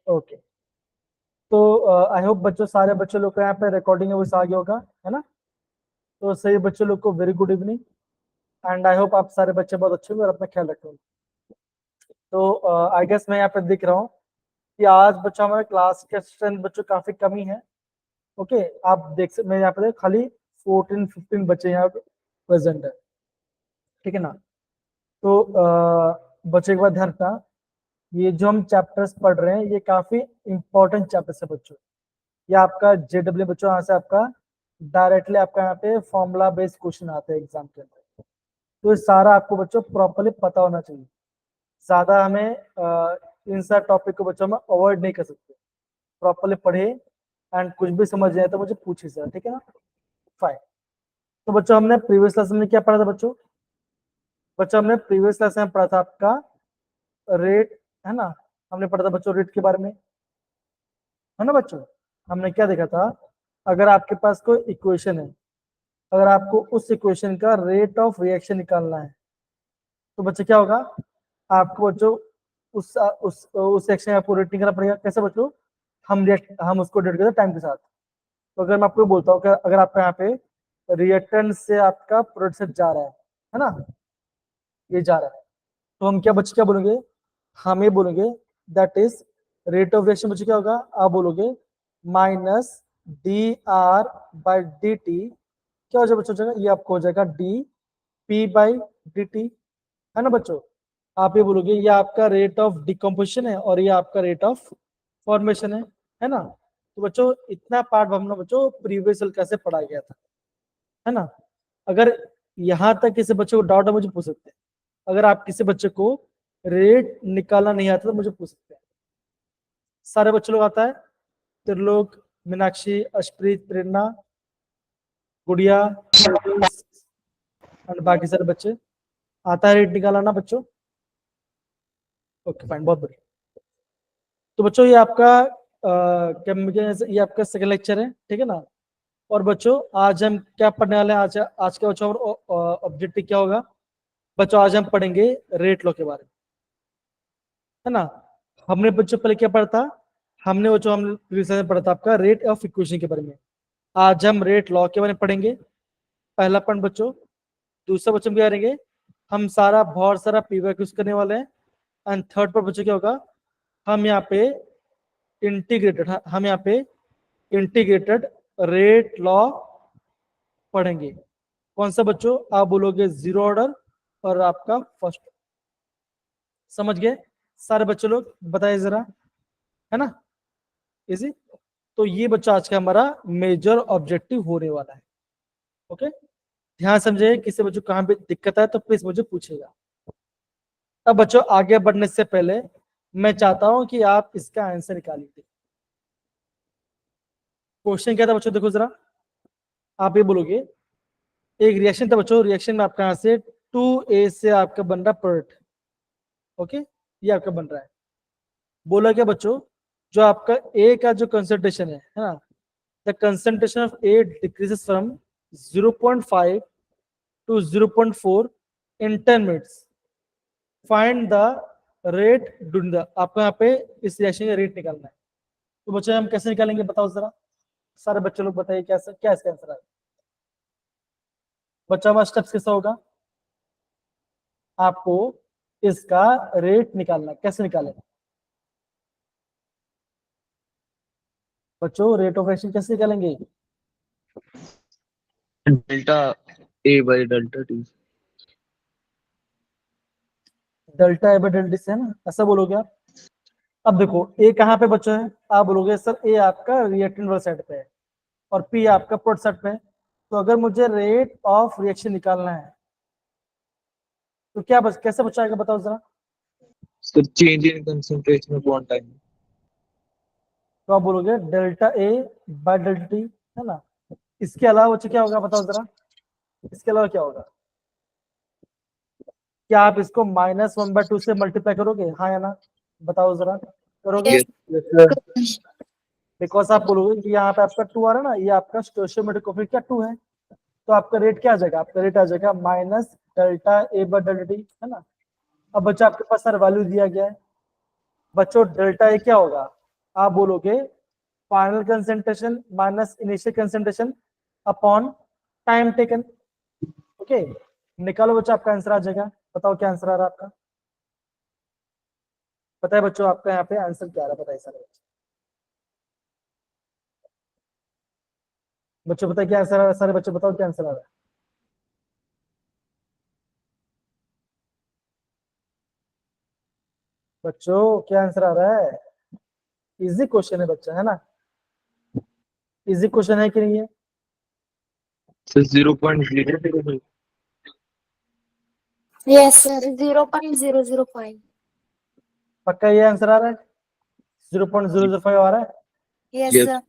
Okay, तो I hope बच्चों, सारे बच्चों लोग को यहाँ पे रिकॉर्डिंग है वो आ गया होगा, है ना। तो सही बच्चों लोग को very good evening, and I hope आप सारे बच्चे बहुत अच्छे होंगे और अपना ख्याल रखेंगे। तो आई गेस मैं यहाँ पे दिख रहा हूँ कि आज बच्चों हमारे क्लास के स्ट्रेंथ बच्चों काफी कमी है। ओके, आप देख सकते, मैं यहाँ पे खाली 14-15 बच्चे यहाँ पे प्रेजेंट है, ठीक है ना। तो बच्चे एक बार ध्यान रखना, ये जो हम चैप्टर्स पढ़ रहे हैं ये काफी इंपॉर्टेंट चैप्टर्स है बच्चों। ये आपका JW बच्चों, यहाँ से आपका डायरेक्टली आपका यहाँ पे फॉर्मूला बेस्ड क्वेश्चन आते हैं एग्जाम के अंदर। तो ये सारा आपको बच्चों प्रॉपर्ली पता होना चाहिए। ज्यादा हमें इन सारे टॉपिक को बच्चों में अवॉइड नहीं कर सकते। प्रॉपर्ली पढ़े एंड कुछ भी समझ जाए तो मुझे पूछिए सर, ठीक है ना। फाइन। तो बच्चों हमने प्रीवियस लेसन में क्या पढ़ा था बच्चों? हमने प्रीवियस लेसन में पढ़ा था आपका रेट, है ना। हमने पढ़ा था बच्चों रेट के बारे में, है ना बच्चों। हमने क्या देखा था, अगर आपके पास कोई इक्वेशन है, अगर आपको उस इक्वेशन का रेट ऑफ रिएक्शन निकालना है तो बच्चे क्या होगा, आपको बच्चों उस एक्शन आपको रेट निकालना पड़ेगा। कैसे बच्चों? हम उसको डेट करते टाइम के साथ। तो अगर मैं आपको बोलता हूँ कि अगर आपका यहाँ पे रिएक्टेंट से आपका प्रोडक्ट से जा रहा है ना, ये जा रहा है, तो हम क्या बच्चे क्या बोलेंगे, हम ये बोलेंगे that is rate of reaction. बच्चे क्या होगा, आप बोलोगे माइनस dr/dt। क्या हो जाएगा बच्चों? ये आपको हो जाएगा dp/dt, है ना बच्चों। आप ये बोलोगे ये आपका रेट ऑफ डिकम्पोजिशन है और ये आपका रेट ऑफ फॉर्मेशन है ना। तो बच्चों इतना पार्ट हमने बच्चों प्रीवियस कैसे पढ़ा गया था, है ना। अगर यहाँ तक किसी बच्चे को डाउट है मुझे पूछ सकते हैं। अगर आप किसी बच्चे को रेट निकालना नहीं आता तो मुझे पूछ सकते हैं। सारे बच्चे लोग आता है, त्रिलोक, मीनाक्षी, अशप्रीत, प्रेरणा, गुड़िया और बाकी सारे बच्चे आता है रेट निकालना ना बच्चों? ओके फाइन, बहुत बढ़िया। तो बच्चों ये आपका ये आपका सेकंड लेक्चर है, ठीक है ना। और बच्चों आज हम क्या पढ़ने वाले हैं? आज का बच्चों ऑब्जेक्टिव क्या होगा बच्चों? आज हम पढ़ेंगे रेट लॉ के बारे में, है ना। हमने बच्चों पहले क्या पढ़ा था? हमने बच्चों हम प्रीवियस में पढ़ा था आपका रेट ऑफ इक्वेशन के बारे में। आज हम रेट लॉ के बारे में पढ़ेंगे, पहला पॉइंट बच्चों। दूसरा बच्चों क्या करेंगे, हम सारा बहुत सारा पीवाईक्यू यूज करने वाले हैं। एंड थर्ड पर बच्चों क्या होगा, हम यहाँ पे इंटीग्रेटेड रेट लॉ पढ़ेंगे। कौन सा बच्चों? आप बोलोगे जीरो ऑर्डर और आपका फर्स्ट। समझ गए सारे बच्चों लोग? बताइए जरा, है ना, इजी। तो ये बच्चा आज का हमारा मेजर ऑब्जेक्टिव होने वाला है। ओके, ध्यान समझे, किसी बच्चों कहाँ पे दिक्कत है तो प्लीज मुझे पूछेगा। अब बच्चों आगे बढ़ने से पहले मैं चाहता हूं कि आप इसका आंसर निकालिए। क्वेश्चन क्या था बच्चों? देखो जरा, आप ये बोलोगे एक रिएक्शन था बच्चों, रिएक्शन में आपका यहाँ से 2A से आपका बन रहा प्रोडक्ट। ओके, ये आपका बन रहा है। बोला क्या बच्चों, जो आपका A का जो कंसंट्रेशन है ना, the concentration of A decreases from 0.5 to 0.4 in 10 minutes. Find the rate ढूंढ द। आपको यहाँ पे इस रिएक्शन का रेट निकालना है। तो बच्चों हम कैसे निकालेंगे बताओ जरा, सारे बच्चे लोग बताइए कैसे, क्या इसका आंसर है बच्चा? हमारा स्टेप्स कैसा होगा, आपको इसका रेट निकालना है। कैसे निकालेंगे बच्चों? रेट ऑफ रिएक्शन कैसे निकालेंगे? Delta A by delta T. Delta A by delta से, है ना, ऐसा बोलोगे आप। अब देखो ए कहाँ पे बच्चों है, आप बोलोगे सर ए आपका रिएक्टेंट वाले साइड पे है और पी आपका प्रोडक्ट साइड पे है। तो अगर मुझे रेट ऑफ रिएक्शन निकालना है तो क्या बस कैसे बच्चा आएगा बताओ जरा? Sir change in concentration upon time. तो आप बोलोगे delta A bye delta T, है ना। इसके अलावा बच्चे क्या होगा बताओ जरा? इसके अलावा क्या होगा? क्या आप इसको -1/2 से मल्टीप्लाई करोगे, हाँ या ना? बताओ जरा, करोगे? बिकॉज आप बोलोगे कि यहाँ पे आपका 2 आ रहा है ना, ये आपका स्टोइचियोमेट्रिक कोएफिशिएंट क्या 2 है, तो आपका रेट क्या आ जाएगा? आपका रेट आ जाएगा -delta A bye delta T, है ना। अब बच्चा आपके पास सर वैल्यू दिया गया है, बच्चों डेल्टा ए क्या होगा, आप बोलोगे final concentration minus initial concentration upon time taken. Okay, निकालो बच्चों, आपका आंसर आ जाएगा। बताओ क्या आंसर आ रहा है आपका, बताए बच्चों आपका यहाँ पे आंसर क्या आ रहा है, बताइए सारे बच्चों बताइए क्या आंसर आ रहा है, सारे बच्चे बताओ क्या आंसर आ रहा है। बच्चों क्या आंसर आ रहा है, इजी क्वेश्चन है बच्चा, है ना, इजी क्वेश्चन है कि नहीं है। So 0.005. Yes, sir. 0.005. पक्का ये आंसर आ रहा है, 0.005 आ रहा है। Yes, Yes. sir.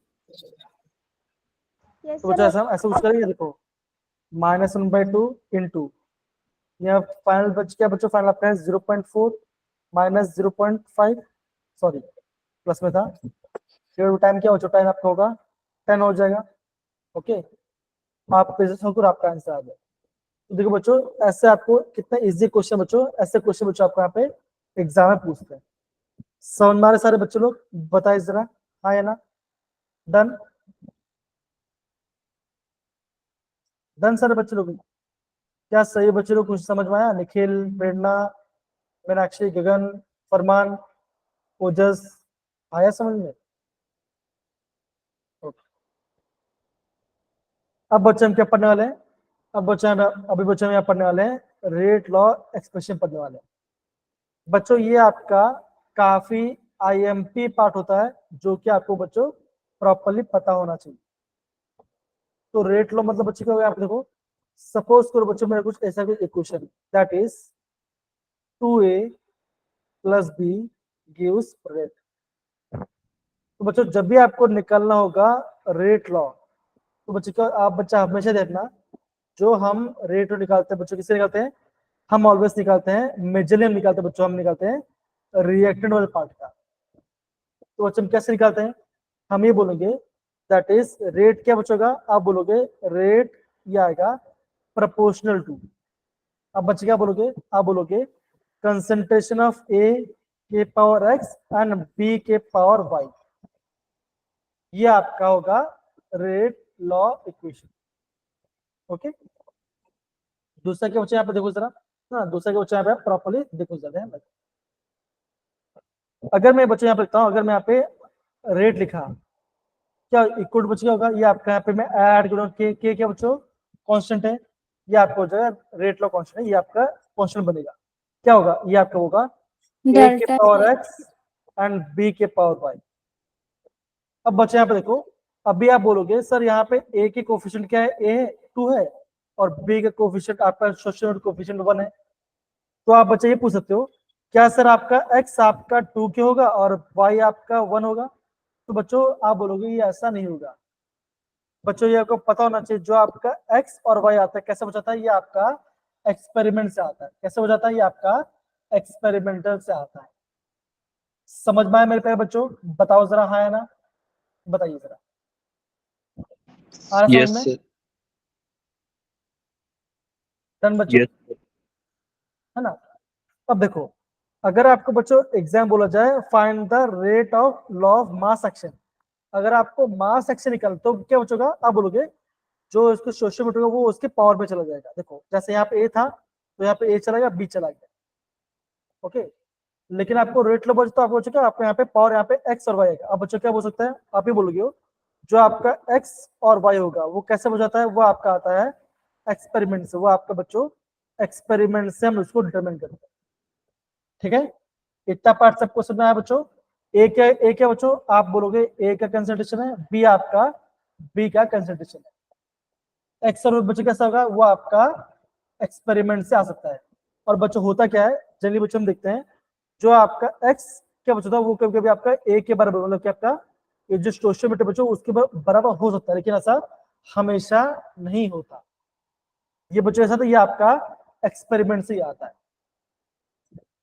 Yes, तो बच्चों ऐसा ऐसा कुछ करेंगे, देखो -1/2 इंटू, यहाँ फाइनल बच क्या बच्चों, फाइनल आपका है 0.4 माइनस 0.5, सॉरी प्लस में था, फिर टाइम क्या हो टाइम आपका होगा 10 हो जाएगा। ओके, आप आपका आंसर आ जाए। तो देखो बच्चों, ऐसे आपको कितना इजी क्वेश्चन बच्चों, ऐसे क्वेश्चन बच्चों आपको यहाँ पे एग्जाम में पूछते हैं। समझ में आ रहे सारे बच्चों लोग, बताइए जरा, हाँ या ना, डन डन सारे बच्चे लोग, क्या सही बच्चे लोग, कुछ समझ में आया, निखिल, प्रेरणा, मीनाक्षी, गगन, फरमान, ओजस, आया समझ में। Okay. अब बच्चे हम क्या पढ़ने वाले हैं, अब बच्चे हम अभी बच्चे हम यहाँ पढ़ने वाले हैं रेट लॉ एक्सप्रेशन पढ़ने वाले हैं। बच्चों ये आपका काफी आईएमपी पार्ट होता है, जो कि आपको बच्चों प्रॉपर्ली पता होना चाहिए। तो रेट लॉ मतलब बच्चों क्या होगा, आप देखो सपोज करो बच्चों मेरा कुछ ऐसा कोई equation that is 2a plus B gives rate. तो बच्चों जब भी आपको निकालना होगा रेट लॉ, तो बच्चों क्या आप बच्चा हमेशा देखना, जो हम रेट निकालते हैं बच्चों किससे निकालते हैं, हम ऑलवेज निकालते हैं मेजरली, हम निकालते हैं बच्चों, हम निकालते हैं रिएक्टेंट वाले पार्ट का। तो बच्चों हम कैसे निकालते हैं, हम ये बोलेंगे दैट इज रेट क्या बच्चों का, आप बोलोगे रेट ये आएगा प्रोपोर्शनल टू, अब बच्चे क्या बोलोगे, आप बोलोगे कंसंट्रेशन ऑफ ए के पावर एक्स एंड बी के पावर वाई, ये आपका होगा रेट लॉ इक्वेशन। ओके, दूसरा क्या बच्चे यहाँ पे देखो जरा, ना दूसरा क्या बच्चे यहाँ पे प्रॉपर्ली देखो जरा, अगर मैं बच्चे यहाँ पे लिखता हूँ, अगर मैं यहाँ पे रेट लिखा, क्या इक्वल बच्चे क्या होगा, ये आपका यहाँ पे मैं ऐड करूँ के क्या बच्चों कांस्टेंट है, ये आपको जो है रेट लॉ कांस्टेंट है, ये आपका कांस्टेंट बनेगा, क्या होगा, ये आपका होगा ए के Delta power A. X and B के पावर वाई। अब बच्चे यहाँ पे देखो, अभी आप बोलोगे सर यहाँ पे ए के कोफिशिएंट क्या है, ए है 2 है, और बी का कोफिशिएंट आपका सोशल कोफिशिएंट 1 है। तो आप बच्चे ये पूछ सकते हो, क्या सर आपका एक्स आपका 2 के होगा और वाई आपका 1 होगा। तो बच्चों आप बोलोगे ये ऐसा नहीं होगा। बच्चों ये आपको पता होना चाहिए, जो आपका एक्स और वाई आता है कैसे हो जाता है, ये आपका एक्सपेरिमेंट से आता है, कैसे हो जाता है, ये आपका एक्सपेरिमेंटल से आता है। समझ में आया मेरे प्यारे बच्चों, बताओ जरा हाँ या ना, बताइए जरा, आ रहा समझ Yes, में, sir. डन बच्चों, Yes. है ना। अब देखो, अगर आपको बच्चों एग्जाम बोला जाए find the rate of law of mass action, अगर आपको मास एक्शन निकाल तो क्या बचोगा, आप बोलोगे जो इसको सोशियोमीटर होगा वो उसके पावर पे चला जाएगा। देखो जैसे यहाँ पे ए था, तो यहाँ पे ए चला गया, बी चला गया। ओके, लेकिन आपको रेट लो बच्चों, तो आपको बच्चों क्या, आपको यहाँ पे पावर यहाँ पे एक्स और वाई आएगा। अब बच्चों क्या बोल सकते हैं, आप ही बोलोगे हो, जो आपका एक्स और वाई होगा वो कैसे हो जाता है, वो आपका आता है एक्सपेरिमेंट से, वो आपका बच्चों एक्सपेरिमेंट से हम उसको डिटरमिन करते हैं। ठीक है, इतना पार्ट सबको समझना है बच्चों। ए क्या बच्चों, आप बोलोगे ए का कंसंट्रेशन है, बी आपका बी का कंसंट्रेशन है, एक्स और बच्चों कैसा होगा, वो आपका एक्सपेरिमेंट से आ सकता है। और बच्चों होता क्या है, जनरली बच्चों हम देखते हैं, जो आपका एक्स क्या बच्चों था वो कभी कभी आपका ए के बराबर, मतलब कि आपका ये जो स्टोशियोमीटर बच्चों उसके बराबर हो सकता है, लेकिन ऐसा हमेशा नहीं होता। ये बच्चों ऐसा, तो ये आपका एक्सपेरिमेंट से ही आता है।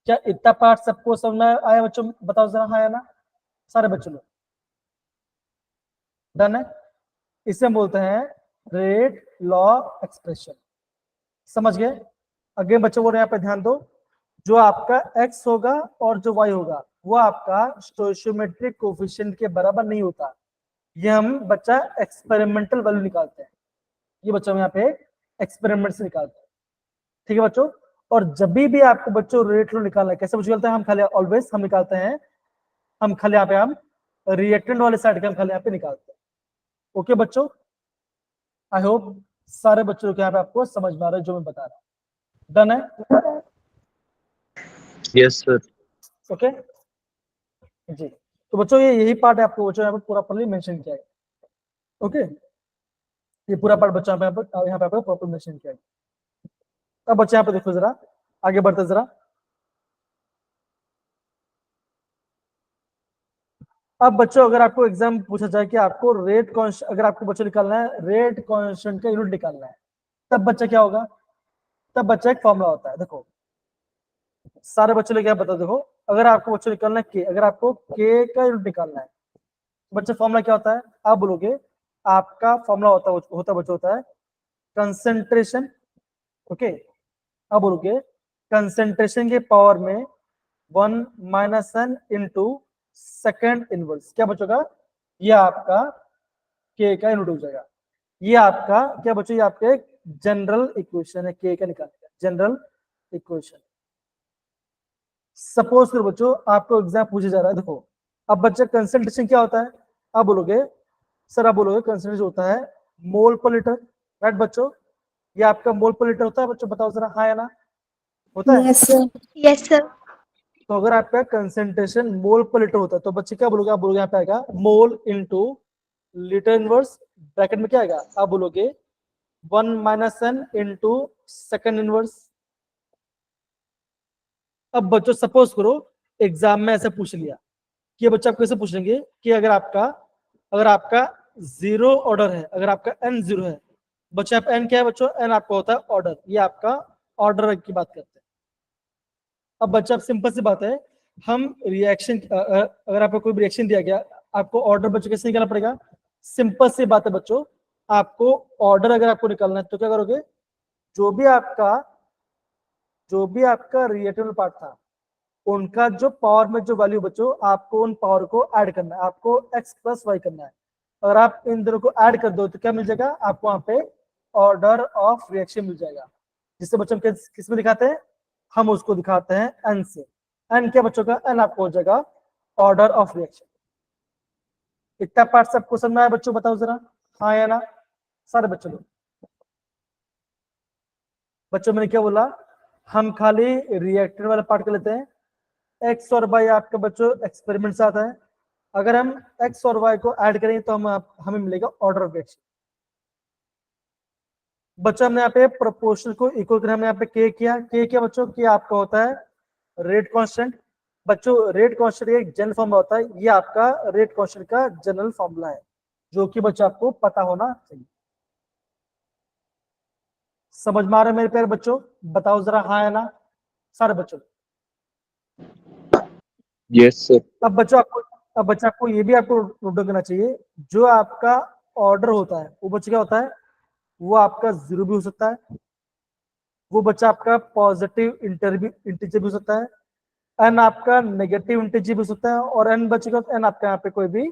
क्या इतना पार्ट सबको समझ में आया बच्चों, बताओ जरा हाँ या ना, सारे बच्चों लोग डन है। इसे हम बोलते हैं रेट लॉ एक्सप्रेशन, समझ गए। अगेन बच्चों को यहाँ पे ध्यान दो, जो आपका x होगा और जो y होगा वो आपका स्टोइचियोमेट्रिक कोफिशिएंट के बराबर नहीं होता। ये हम बच्चा एक्सपेरिमेंटल वैल्यू निकालते हैं, ये बच्चों हम यहाँ पे एक्सपेरिमेंट से निकालते हैं, ठीक है बच्चों। और जब भी आपको बच्चों रेट लो निकालना है, कैसे बच्चों निकालते हैं हम खाली ऑलवेज हम निकालते हैं, हम खाली यहाँ पे हम रिएक्टेंट वाले साइड के हम खाली यहाँ पे निकालते हैं। ओके बच्चों, आई होप सारे बच्चों के यहाँ पे आपको समझ में आ रहा है जो मैं बता रहा हूँ। डन है? Yes, sir. ओके जी। तो बच्चों ये यही पार्ट है आपको बच्चों यहाँ पे पूरा प्रॉपर्ली मेंशन किया है। ओके, ये पूरा पार्ट बच्चों यहाँ पे आपको प्रॉपर मेंशन किया है। अब बच्चे यहाँ पे देखो जरा, आगे बढ़ते जरा। अब बच्चों अगर आपको एग्जाम पूछा जाए कि आपको रेट कांस्टेंट, अगर आपको बच्चों निकालना है रेट कांस्टेंट का यूनिट निकालना है, तब बच्चा क्या होगा, तब बच्चा एक फॉर्मूला होता है। देखो सारे बच्चों ने क्या बता, देखो अगर आपको बच्चों निकालना है के, अगर आपको के का यूनिट निकालना है बच्चे फॉर्मूला क्या होता है, आप बोलोगे आपका फॉर्मूला होता बच्चों होता है कंसेंट्रेशन। ओके, अब बोलोगे कंसेंट्रेशन के पावर में 1 minus N into second inverse, क्या बचेगा, ये आपका के का यूनिट हो जाएगा। ये आपका क्या बच्चों, ये आपका एक जनरल इक्वेशन है के का निकालने का, जनरल इक्वेशन। सपोज करो बच्चों आपको एग्जाम पूछा जा रहा है, देखो अब बच्चे कंसेंट्रेशन क्या होता है, आप बोलोगे सर, आप बोलोगे कंसेंट्रेशन होता है मोल पर लीटर, राइट बच्चों, ये आपका मोल पर लीटर होता है बच्चों, बताओ जरा हाँ या ना, होता है? Yes, sir. Yes, sir. तो अगर आपका कंसेंट्रेशन मोल पर लीटर होता है तो बच्चे क्या बोलोगे, आप बोलोगे यहाँ पे आएगा mole into litre inverse, bracket में क्या आएगा, आप बोलोगे 1 minus N into second inverse. अब बच्चों सपोज करो एग्जाम में ऐसे पूछ लिया कि बच्चे आपको कैसे पूछेंगे कि अगर आपका जीरो ऑर्डर है, अगर आपका एन जीरो है, बच्चे आप एन क्या है बच्चों, एन आपका होता है ऑर्डर, ये आपका ऑर्डर की बात करते हैं। अब बच्चा आप सिंपल सी बात है, हम रिएक्शन अगर आपको कोई रिएक्शन दिया गया, आपको ऑर्डर बच्चों कैसे निकालना पड़ेगा, सिंपल सी बात है बच्चों, आपको ऑर्डर अगर आपको निकालना है तो क्या करोगे, जो भी आपका रिएक्टेबल पार्ट था उनका जो पावर में जो वैल्यू बच्चों, आपको उन पावर को ऐड करना है, आपको x प्लस वाई करना है। अगर आप इन दोनों को ऐड कर दो तो क्या मिल जाएगा आपको, वहां पे ऑर्डर ऑफ रिएक्शन मिल जाएगा, जिससे बच्चों किस में दिखाते हैं, हम उसको दिखाते हैं एन से। एन क्या बच्चों का, एन आपको हो जाएगा ऑर्डर ऑफ रिएक्शन। इतना पार्ट सबको समझ में आया बच्चों, बताओ जरा हाँ या ना, सारे बच्चों लोग। बच्चों मैंने क्या बोला, हम खाली रिएक्टर वाला पार्ट कर लेते हैं। एक्स और वाई आपका बच्चों एक्सपेरिमेंट से आता है, अगर हम एक्स और वाई को ऐड करेंगे तो हमें मिलेगा ऑर्डर ऑफ रिएक्शन। बच्चों हमने यहाँ पे प्रोपोर्शनल को इक्वल कर, हमने यहाँ पे के किया, के क्या बच्चों, के आपका होता है रेट कांस्टेंट। बच्चों रेट कांस्टेंट एक जनरल फॉर्मूला होता है, ये आपका रेट कांस्टेंट का जनरल फॉर्मूला है, जो कि बच्चों आपको पता होना चाहिए। समझ में आ रहा है मेरे प्यारे बच्चों, बताओ जरा हाँ या ना, सारे बच्चों। Yes, sir. अब बच्चा आपको ये भी आपको नोट करना चाहिए, जो आपका ऑर्डर होता है वो बच्चा क्या होता है, वो आपका जीरो भी हो सकता है, वो बच्चा आपका पॉजिटिव इंटीजर भी हो सकता है, एन आपका नेगेटिव इंटीजर भी हो सकता है, और एन बचेगा एन आपका यहाँ पे कोई भी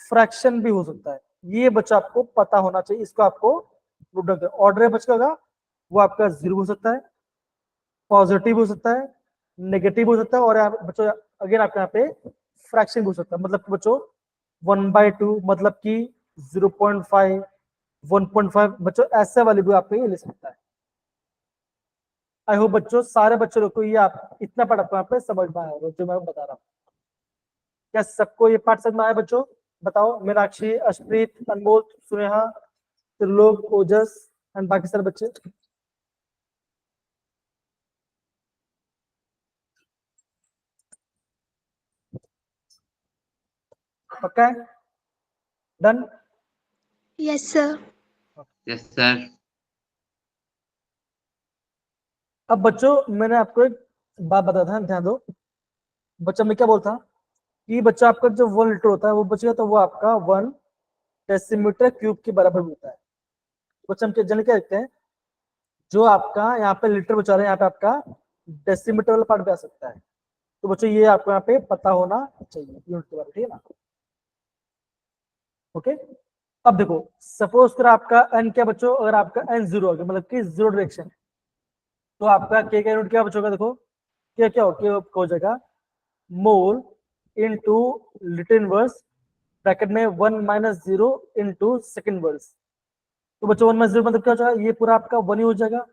फ्रैक्शन भी हो सकता है। ये बच्चा आपको पता होना चाहिए, इसको आपको नोट करना। ऑर्डर बच्चा होगा वो आपका जीरो हो सकता है, पॉजिटिव हो सकता है, नेगेटिव हो सकता है, और बच्चों अगेन आपके यहाँ पे फ्रैक्शन भी हो सकता है, मतलब बच्चों 1/2 मतलब कि 0.5 1.5 बच्चों ऐसे वाली भी आपको ये ले सकता है। आई होप बच्चों सारे बच्चों को ये आप इतना पढ़ आपको यहाँ पे समझ में आया जो मैं बता रहा हूँ। क्या सबको ये पाठ समझ में आया बच्चों, बताओ, मीनाक्षी, अशप्रीत, अनमोल, सुनेहा, त्रिलोक, ओजस एंड बाकी सारे बच्चे। पक्का है, done? Yes, sir. Yes, sir. अब बच्चों मैंने आपको एक बात बताया था, ध्यान दो। बच्चा मैं क्या बोलता कि बच्चा आपका जो 1 लीटर होता है वो बचेगा तो वो आपका 1 डेसीमीटर क्यूब के बराबर होता है। बच्चा हम क्या लिखते हैं, जो आपका यहाँ पे लीटर बचा रहे हैं, यहाँ पे आपका डेसीमीटर वाला पार्ट भी आ सकता है। तो बच्चों ये आपको यहाँ पे पता होना चाहिए यूनिट के बारे में, ठीक है ना। ओके, अब देखो सपोज कर आपका एन क्या बच्चों, अगर आपका एन जीरो हो गया मतलब कि जीरो डायरेक्शन, तो आपका के का यूनिट क्या बचोगा, देखो क्या क्या हो जाएगा, मोल इनटू लिटिल इनवर्स ब्रैकेट में 1 माइनस 0 इनटू सेकंड इनवर्स। तो बच्चों 1 माइनस 0 मतलब क्या हो जाएगा, ये पूरा आपका 1 ही हो जाएगा।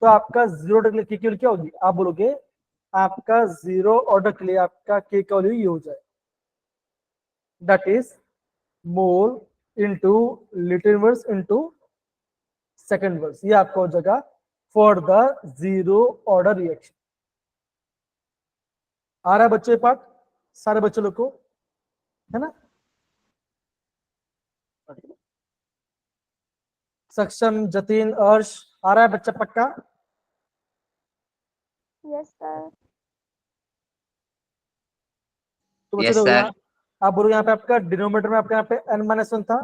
तो आपका जीरो ऑर्डर के लिए क्या होगी, आप बोलोगे आपका जीरो ऑर्डर के लिए आपका के का वैल्यू ये हो जाए, that is mol into litre inverse into second inverse. ये आपका हो जाएगा for the zero order reaction. आ रहा है बच्चों ये पार्ट सारे बच्चों लोग को, है ना। सक्षम, जतिन, अर्श, आ रहा है बच्चा पक्का। Yes, sir. तो बच्चों Yes, देखो sir. यहाँ आप बोलो, यहाँ पे आपका डिनोमिनेटर में आपका यहाँ पे n माइनस 1 था।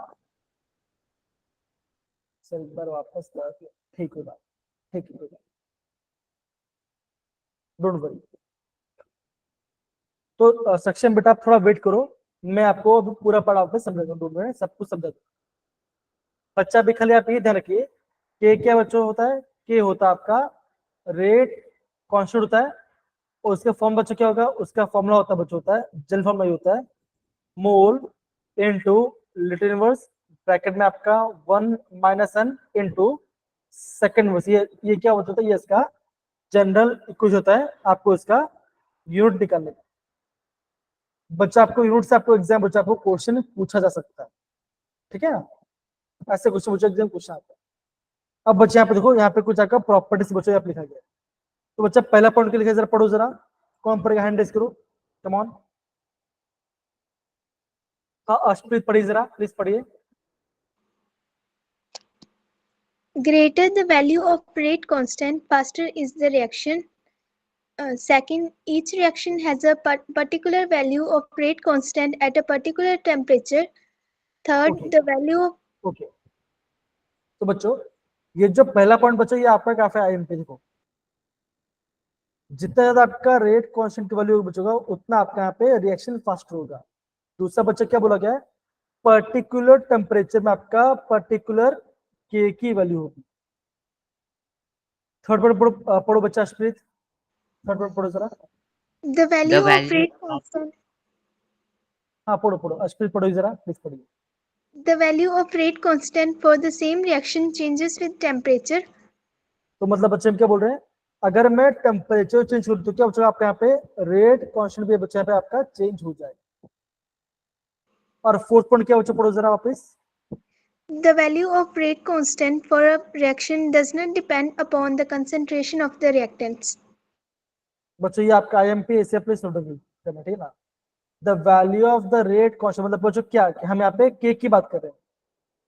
सर एक बार वापस ला के ठीक होगा, ठीक होगा, डोंट वरी। तो सक्षम बेटा आप थोड़ा वेट करो, मैं आपको अभी पूरा पढ़ा आपको समझा दूंगा, सब कुछ समझा दूंगा। बच्चा भी खाली आप ये ध्यान रखिए के क्या बच्चों होता है, के होता है आपका रेट कांस्टेंट होता है, और उसका फॉर्म बच्चों क्या होगा, उसका फॉर्मूला होता है बच्चों, होता है जनरल फॉर्मूला होता है मोल इनटू लिटिल इनवर्स ब्रैकेट में आपका 1 minus n into second inverse. ये क्या होता है, ये इसका जनरल इक्वेशन होता है, आपको इसका यूनिट निकालने का। बच्चा आपको यूनिट से आपको एग्जाम बच्चा आपको क्वेश्चन पूछा जा सकता है, ठीक है ना, ऐसे क्वेश्चन बच्चा एग्जाम पूछा आता है। अब बच्चे यहाँ पे देखो, यहाँ पे कुछ आपका प्रॉपर्टीज बच्चों यहाँ पे लिखा गया है। तो बच्चा पहला पॉइंट के लिखा है, जरा पढ़ो जरा, कौन पढ़ेगा, हैंड रेज करो, कम ऑन। हाँ अर्शप्रीत पढ़िए जरा, प्लीज पढ़िए। Greater the value of rate constant, faster is the reaction. Second, each reaction has a particular value of rate constant at a particular temperature. Third, Okay. the value of okay तो बच्चों ये जो पहला point बच्चों ये आपका काफी IMP, देखो जितना ज्यादा आपका रेट कांस्टेंट की वैल्यू बचेगा उतना आपका यहाँ पे रिएक्शन फास्ट होगा। दूसरा बच्चा क्या बोला गया है, पर्टिकुलर टेम्परेचर में आपका पर्टिकुलर के की वैल्यू होगी। थर्ड पॉइंट पढ़ो, पढ़ो बच्चा अर्शप्रीत, थर्ड पॉइंट पढ़ो जरा। the value of value rate constant. हाँ पढ़ो पढ़ो अर्शप्रीत पढ़ो जरा, प्लीज पढ़िए। The value of rate constant for the same reaction changes with temperature. तो मतलब बच्चे हम क्या बोल रहे हैं, अगर मैं टेम्परेचर चेंज करूँ तो क्या बच्चा आपका यहाँ पे रेट कांस्टेंट भी बच्चा यहाँ पे आपका चेंज हो जाएगा। और फोर्थ पॉइंट क्या बच्चा पढ़ो जरा वापस। The value of rate constant for a reaction does not depend upon the concentration of the reactants. बच्चों ये आपका आईएमपी ऐसे प्लीज नोट करना, ठीक है ना। The value of the rate constant मतलब बच्चों क्या, हम यहाँ पे के की बात कर रहे हैं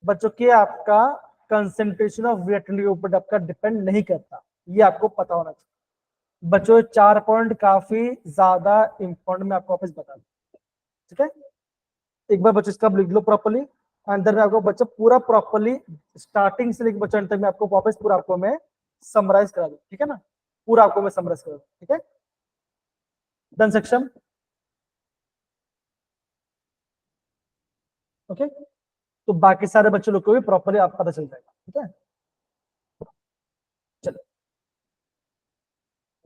बच्चों, के आपका कंसेंट्रेशन ऑफ रिएक्टेंट के ऊपर आपका डिपेंड नहीं करता, ये आपको पता होना चाहिए बच्चों। 4 पॉइंट काफी ज्यादा इंपॉर्टेंट, मैं आपको वापस बता दूं, ठीक है। एक बार बच्चों इसका लिख लो प्रॉपर्ली, अंदर में आपको बच्चा पूरा प्रॉपर्ली स्टार्टिंग से लेकर बच्चा अंत तक में आपको वापस पूरा आपको मैं समराइज करा दूं, ठीक है ना, पूरा आपको मैं समराइज करा दूं, ठीक है। Done section, okay. तो बाकी सारे बच्चों लोग को भी प्रॉपर्ली आप पता चल जाएगा, ठीक है। चलो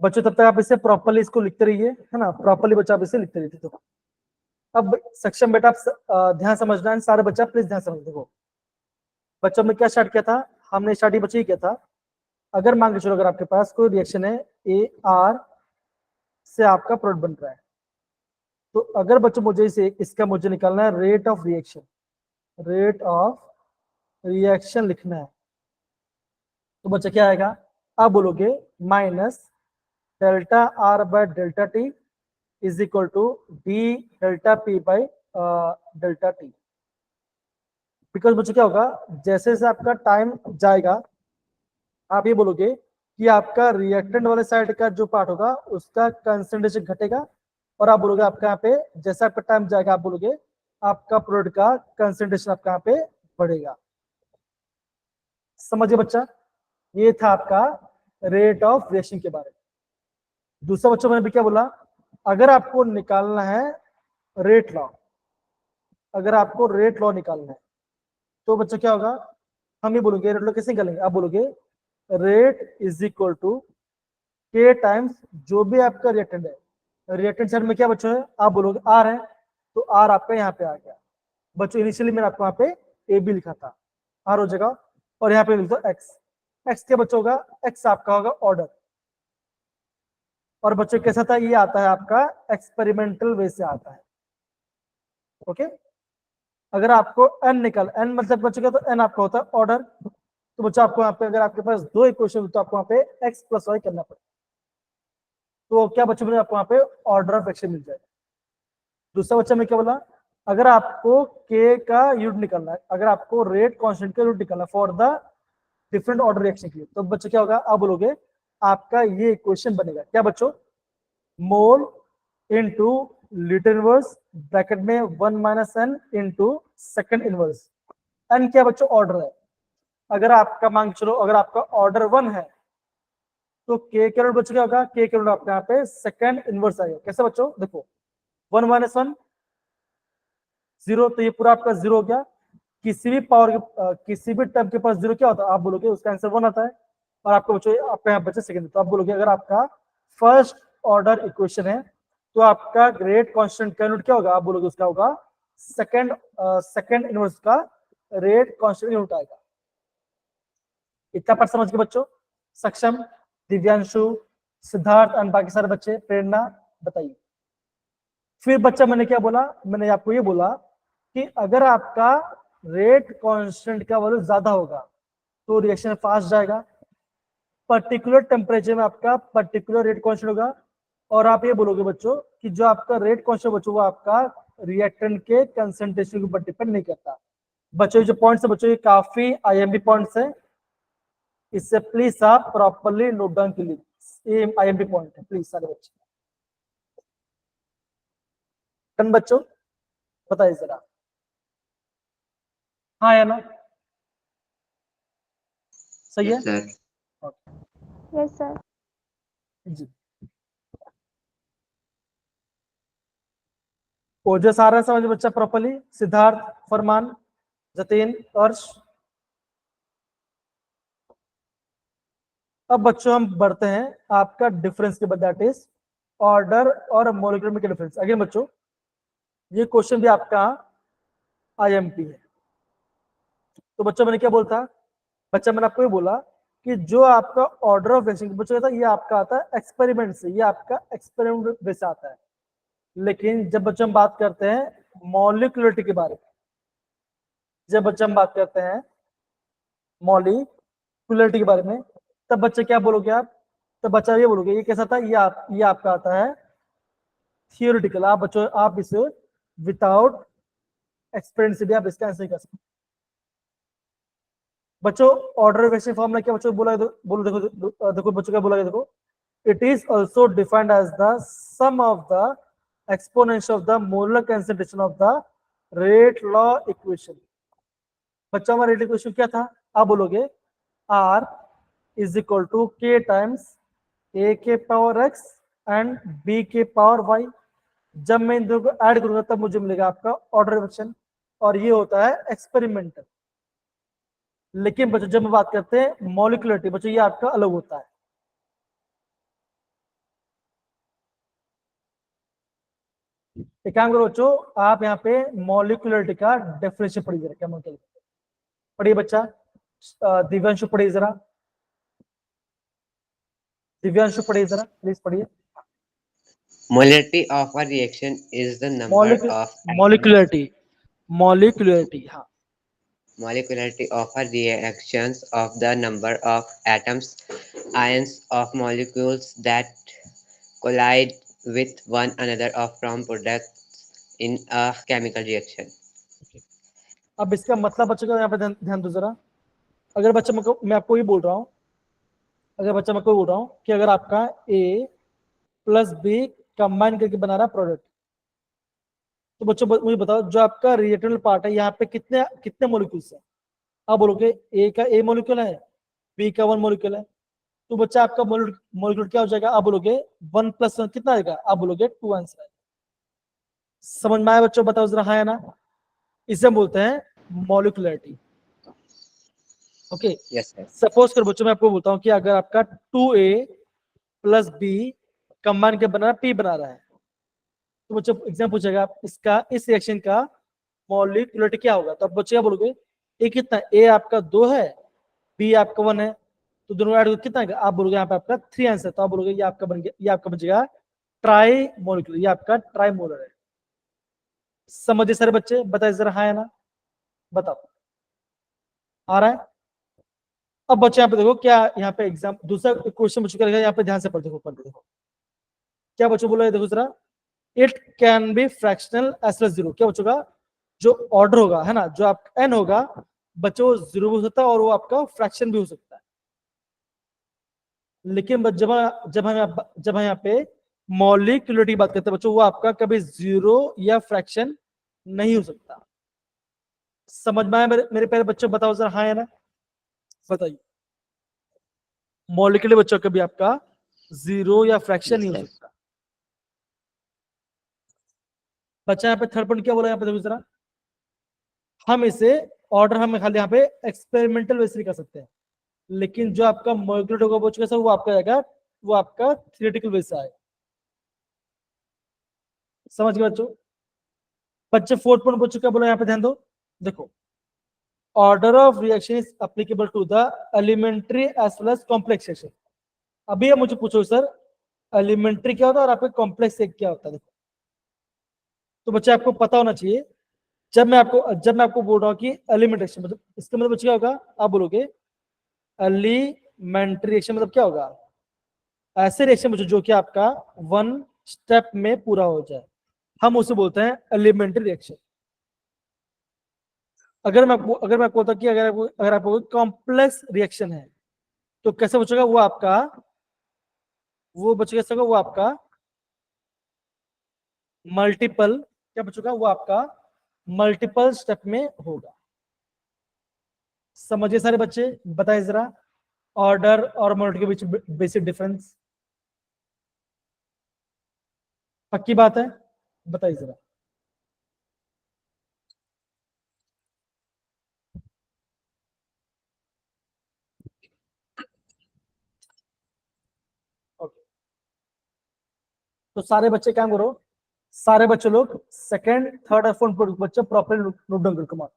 बच्चों तब तक आप इसे प्रॉपर्ली इसको लिखते रहिए, है ना, प्रॉपर्ली बच्चा आप इसे लिखते रहिए। तो अब सक्षम बेटा आप ध्यान समझना है, सारे बच्चा प्लीज ध्यान समझ। देखो बच्चों ने क्या स्टार्ट किया था, हमने स्टार्टिंग बच्चे ही किया था, अगर मान के चलो अगर आपके पास कोई रिएक्शन है ए आर से आपका प्रोडक्ट बन रहा है, तो अगर बच्चों मुझे इसे इसका मुझे निकालना है rate of reaction, rate of reaction लिखना है, तो बच्चा क्या आएगा, आप बोलोगे minus delta R by delta T is equal to D delta P by delta T. Because बच्चों क्या होगा, जैसे जैसे आपका टाइम जाएगा आप ये बोलोगे कि आपका रिएक्टेंट वाले साइड का जो पार्ट होगा उसका कंसंट्रेशन घटेगा, और आप बोलोगे आपका यहाँ पे जैसा आपका टाइम जाएगा आप बोलोगे आपका प्रोडक्ट का कंसंट्रेशन आपका यहाँ पे बढ़ेगा। समझिए बच्चा, ये था आपका रेट ऑफ रिएक्शन के बारे में। दूसरा बच्चों मैंने भी क्या बोला, अगर आपको निकालना है रेट लॉ, अगर आपको रेट लॉ निकालना है तो बच्चों क्या होगा, हम ये बोलोगे रेट लॉ कैसे निकालेंगे, आप बोलोगे rate is equal to K times जो भी आपका रिएक्टेंट है, रिएक्टेंट साइड में क्या बच्चों है, आप बोलोगे आर है, तो आर आपका यहाँ पे आ गया बच्चों। इनिशियली मैंने आपको यहाँ पे ए बी लिखा था, आर हो जाएगा, और यहाँ पे लिख दो एक्स। एक्स क्या बच्चों होगा, एक्स आपका होगा ऑर्डर, और बच्चों कैसा था, ये आता है आपका एक्सपेरिमेंटल वे से आता है। ओके, अगर आपको एन निकल, एन मतलब बच्चों क्या, तो एन आपका होता है ऑर्डर, तो बच्चों आपको यहाँ पे अगर आपके पास दो इक्वेशन तो आपको यहाँ पे एक्स प्लस वाई करना पड़ेगा, तो क्या बच्चों में आपको यहाँ पे ऑर्डर ऑफ एक्शन मिल जाएगा। दूसरा बच्चा में क्या बोला, अगर आपको के का यूनिट निकालना है, अगर आपको रेट कांस्टेंट का यूनिट निकालना for the different order reaction के लिए, तो बच्चों क्या होगा, आप बोलोगे आपका ये इक्वेशन बनेगा क्या बच्चों, mole into litre inverse bracket में 1 minus N into second inverse. N क्या बच्चों ऑर्डर है, अगर आपका मांग चलो अगर आपका ऑर्डर 1 है तो के यूनिट बच्चों क्या होगा, के यूनिट आपका यहाँ पे सेकंड इनवर्स आएगा। कैसे बच्चों, देखो 1 माइनस 1 0, तो ये पूरा आपका 0 हो गया। किसी भी पावर किसी भी टर्म के पास 0 क्या होता है, आप बोलोगे उसका आंसर 1 आता है, और आपका बच्चों आपका यहाँ बच्चे सेकंड, तो आप बोलोगे अगर आपका फर्स्ट ऑर्डर इक्वेशन है तो आपका रेट कांस्टेंट का यूनिट क्या होगा, आप बोलोगे उसका होगा सेकंड इनवर्स का रेट कांस्टेंट यूनिट आएगा। इतना पार्ट समझ के बच्चों, सक्षम, दिव्यांशु, सिद्धार्थ और बाकी सारे बच्चे, प्रेरणा बताइए। फिर बच्चा मैंने क्या बोला, मैंने आपको ये बोला कि अगर आपका रेट कांस्टेंट का वैल्यू ज्यादा होगा तो रिएक्शन फास्ट जाएगा, पर्टिकुलर टेम्परेचर में आपका पर्टिकुलर रेट कांस्टेंट होगा, और आप ये बोलोगे बच्चों कि जो आपका रेट कांस्टेंट बच्चों वो आपका रिएक्टेंट के कंसंट्रेशन के ऊपर डिपेंड नहीं करता। बच्चों जो पॉइंट्स है बच्चों ये काफी आईएमपी पॉइंट्स है, इससे प्लीज आप प्रॉपर्ली नोट डाउन कीजिए, ये आईएमपी पॉइंट है प्लीज सारे बच्चे। डन बच्चों, बताइए जरा, हाँ या ना, सही है Yes, sir. Yes, sir. जी। ओजस आ रहा है समझ बच्चा प्रॉपर्ली, सिद्धार्थ, फरमान, जतीन, अर्श। अब बच्चों हम बढ़ते हैं आपका डिफरेंस के बाद, दैट इज ऑर्डर और मॉलिक्यूलर में डिफरेंस। अगेन बच्चों ये क्वेश्चन भी आपका आईएमपी है, तो बच्चों मैंने क्या बोलता, बच्चा मैंने आपको ये बोला कि जो आपका ऑर्डर ऑफ रिएक्शन बच्चों ये आपका आता है एक्सपेरिमेंट से, ये आपका एक्सपेरिमेंट बेस आता है। लेकिन जब बच्चों हम बात करते हैं मॉलिक्यूलरिटी के बारे में, जब बच्चे हम बात करते हैं मॉलिक्यूलरिटी के बारे में, तब बच्चे क्या बोलोगे आप, तब बच्चा ये बोलोगे ये कैसा था, ये आपका आता है थियोरिटिकल। आप बच्चों आप इसे विदाउट एक्सपेरिमेंट से भी आप इसका आंसर कर सकते। बच्चों ऑर्डर रिएक्शन फॉर्मूला क्या बच्चों बोला, बोलो देखो बच्चों क्या बोला, देखो it is also defined as the sum of the exponents of the molar concentration of the rate law equation। बच्चों हमारा रेट इक्वेशन क्या था, आप बोलोगे R is equal to K times A के पावर X and B के power Y। जब मैं इन दोनों को ऐड करूंगा तब मुझे मिलेगा आपका ऑर्डर रिएक्शन, और ये होता है एक्सपेरिमेंटल। लेकिन बच्चों जब हम बात करते हैं मॉलिक्यूलरिटी बच्चों ये आपका अलग होता है। एक काम करो बच्चों, आप यहाँ पे मॉलिक्यूलरिटी का डेफिनेशन पढ़िए जरा, क्या मतलब पढ़िए बच्चा, दिव्यांशु पढ़िए जरा, दिव्यांशु पढ़िए जरा प्लीज पढ़िए। Molarity of a reaction is the number of molecularity, molecularity, हाँ molecularity of a reactions of the number of atoms, ions of molecules that collide with one another of from products in a chemical reaction। अब इसका मतलब बच्चों को यहाँ पे ध्यान दो जरा। अगर बच्चा मैं आपको ये बोल रहा हूँ, अगर बच्चा मैं कोई बोल रहा हूँ कि अगर आपका A प्लस बी कंबाइन करके बना रहा प्रोडक्ट, तो बच्चों मुझे बताओ जो आपका रिएक्टेंट पार्ट है यहाँ पे कितने कितने मॉलिक्यूल्स है, आप बोलोगे A का A मॉलिक्यूल है, B का 1 मॉलिक्यूल है, तो बच्चा आपका मोलिक्यूलर क्या हो जाएगा, आप बोलोगे 1 + 1 कितना आएगा, आप बोलोगे 2 आंसर। समझ में आया बच्चों, बताओ जरा, हाँ या ना। इसे हम बोलते हैं molecularity. Okay, Yes, sir. Suppose कर बच्चों मैं आपको बोलता हूँ कि अगर आपका 2A + B कंबाइन के बना P बना रहा है, तो बच्चों एग्जाम पूछेगा इसका, इस रिएक्शन का मॉलिक्युलरिटी क्या होगा, तो आप बच्चे क्या बोलोगे, ए कितना, ए आपका 2 है, बी आपका 1 है, तो दोनों ऐड कितना है, आप बोलोगे यहाँ पे आपका 3 आंसर, तो आप बोलोगे ये आपका बन गया, ये आपका बचेगा ट्राई मॉलिक्यूलर, ये आपका ट्राई मोलर है। समझे सारे बच्चे, बताइए जरा हाँ या ना, बताओ आ रहा है। अब बच्चे यहाँ पे देखो क्या, यहाँ पे एग्जाम दूसरा क्वेश्चन बच्चों करेगा, यहाँ पे ध्यान से पढ़ देखो, देखो क्या बच्चों बोला है, देखो जरा, it can be fractional as well 0, क्या बच्चों का जो ऑर्डर होगा है ना, जो आप n होगा बच्चों 0 भी हो सकता है और वो आपका फ्रैक्शन भी हो सकता है, लेकिन जब हम यहाँ पे मॉलिक्युलरिटी की बात करते हैं बच्चों, वो आपका कभी 0 या फ्रैक्शन नहीं हो सकता। समझ में आया मेरे प्यारे बच्चों, बताओ जरा हाँ या ना, बताइए। मॉलिक्यूलर बच्चों कभी आपका 0 या फ्रैक्शन Yes, नहीं हो sir. सकता। बच्चा यहाँ पे थर्ड पॉइंट क्या बोला, यहाँ पे देखो जरा, हम इसे ऑर्डर हम खाली यहाँ पे एक्सपेरिमेंटल वैसे कर सकते हैं, लेकिन जो आपका मॉलिक्यूलर होगा बच्चों कैसा, वो आपका आएगा, वो आपका थियोरेटिकल वैसे आएगा। समझ गए बच्चों। बच्चे फोर्थ पॉइंट बच्चों क्या बोला, यहाँ पे ध्यान दो, देखो, order of reaction is applicable to the elementary as well as complex reaction. अभी आप मुझे पूछो सर, एलिमेंट्री क्या होता है और आपका कॉम्प्लेक्स क्या होता है, देखो, तो बच्चे आपको पता होना चाहिए। जब मैं आपको बोल रहा हूँ कि एलिमेंट्री रिएक्शन मतलब इसका मतलब बच्चे क्या होगा, आप बोलोगे एलिमेंट्री रिएक्शन मतलब क्या होगा, ऐसे रिएक्शन बच्चों जो कि आपका 1 स्टेप में पूरा हो जाए, हम उसे बोलते हैं एलिमेंट्री रिएक्शन। अगर मैं आपको बोलता कि अगर आपको कॉम्प्लेक्स रिएक्शन है, तो कैसे बचेगा वो आपका, वो बचेगा कैसे होगा, वो आपका मल्टीपल, क्या बचेगा वो आपका मल्टीपल स्टेप में होगा। समझिए सारे बच्चे, बताइए जरा ऑर्डर और मोड के बीच बेसिक डिफरेंस, पक्की बात है, बताइए जरा। ओके, तो सारे बच्चे क्या करो, सारे बच्चे लोग सेकंड थर्ड और फोर्थ बच्चे प्रॉपर नोट डाउन करो,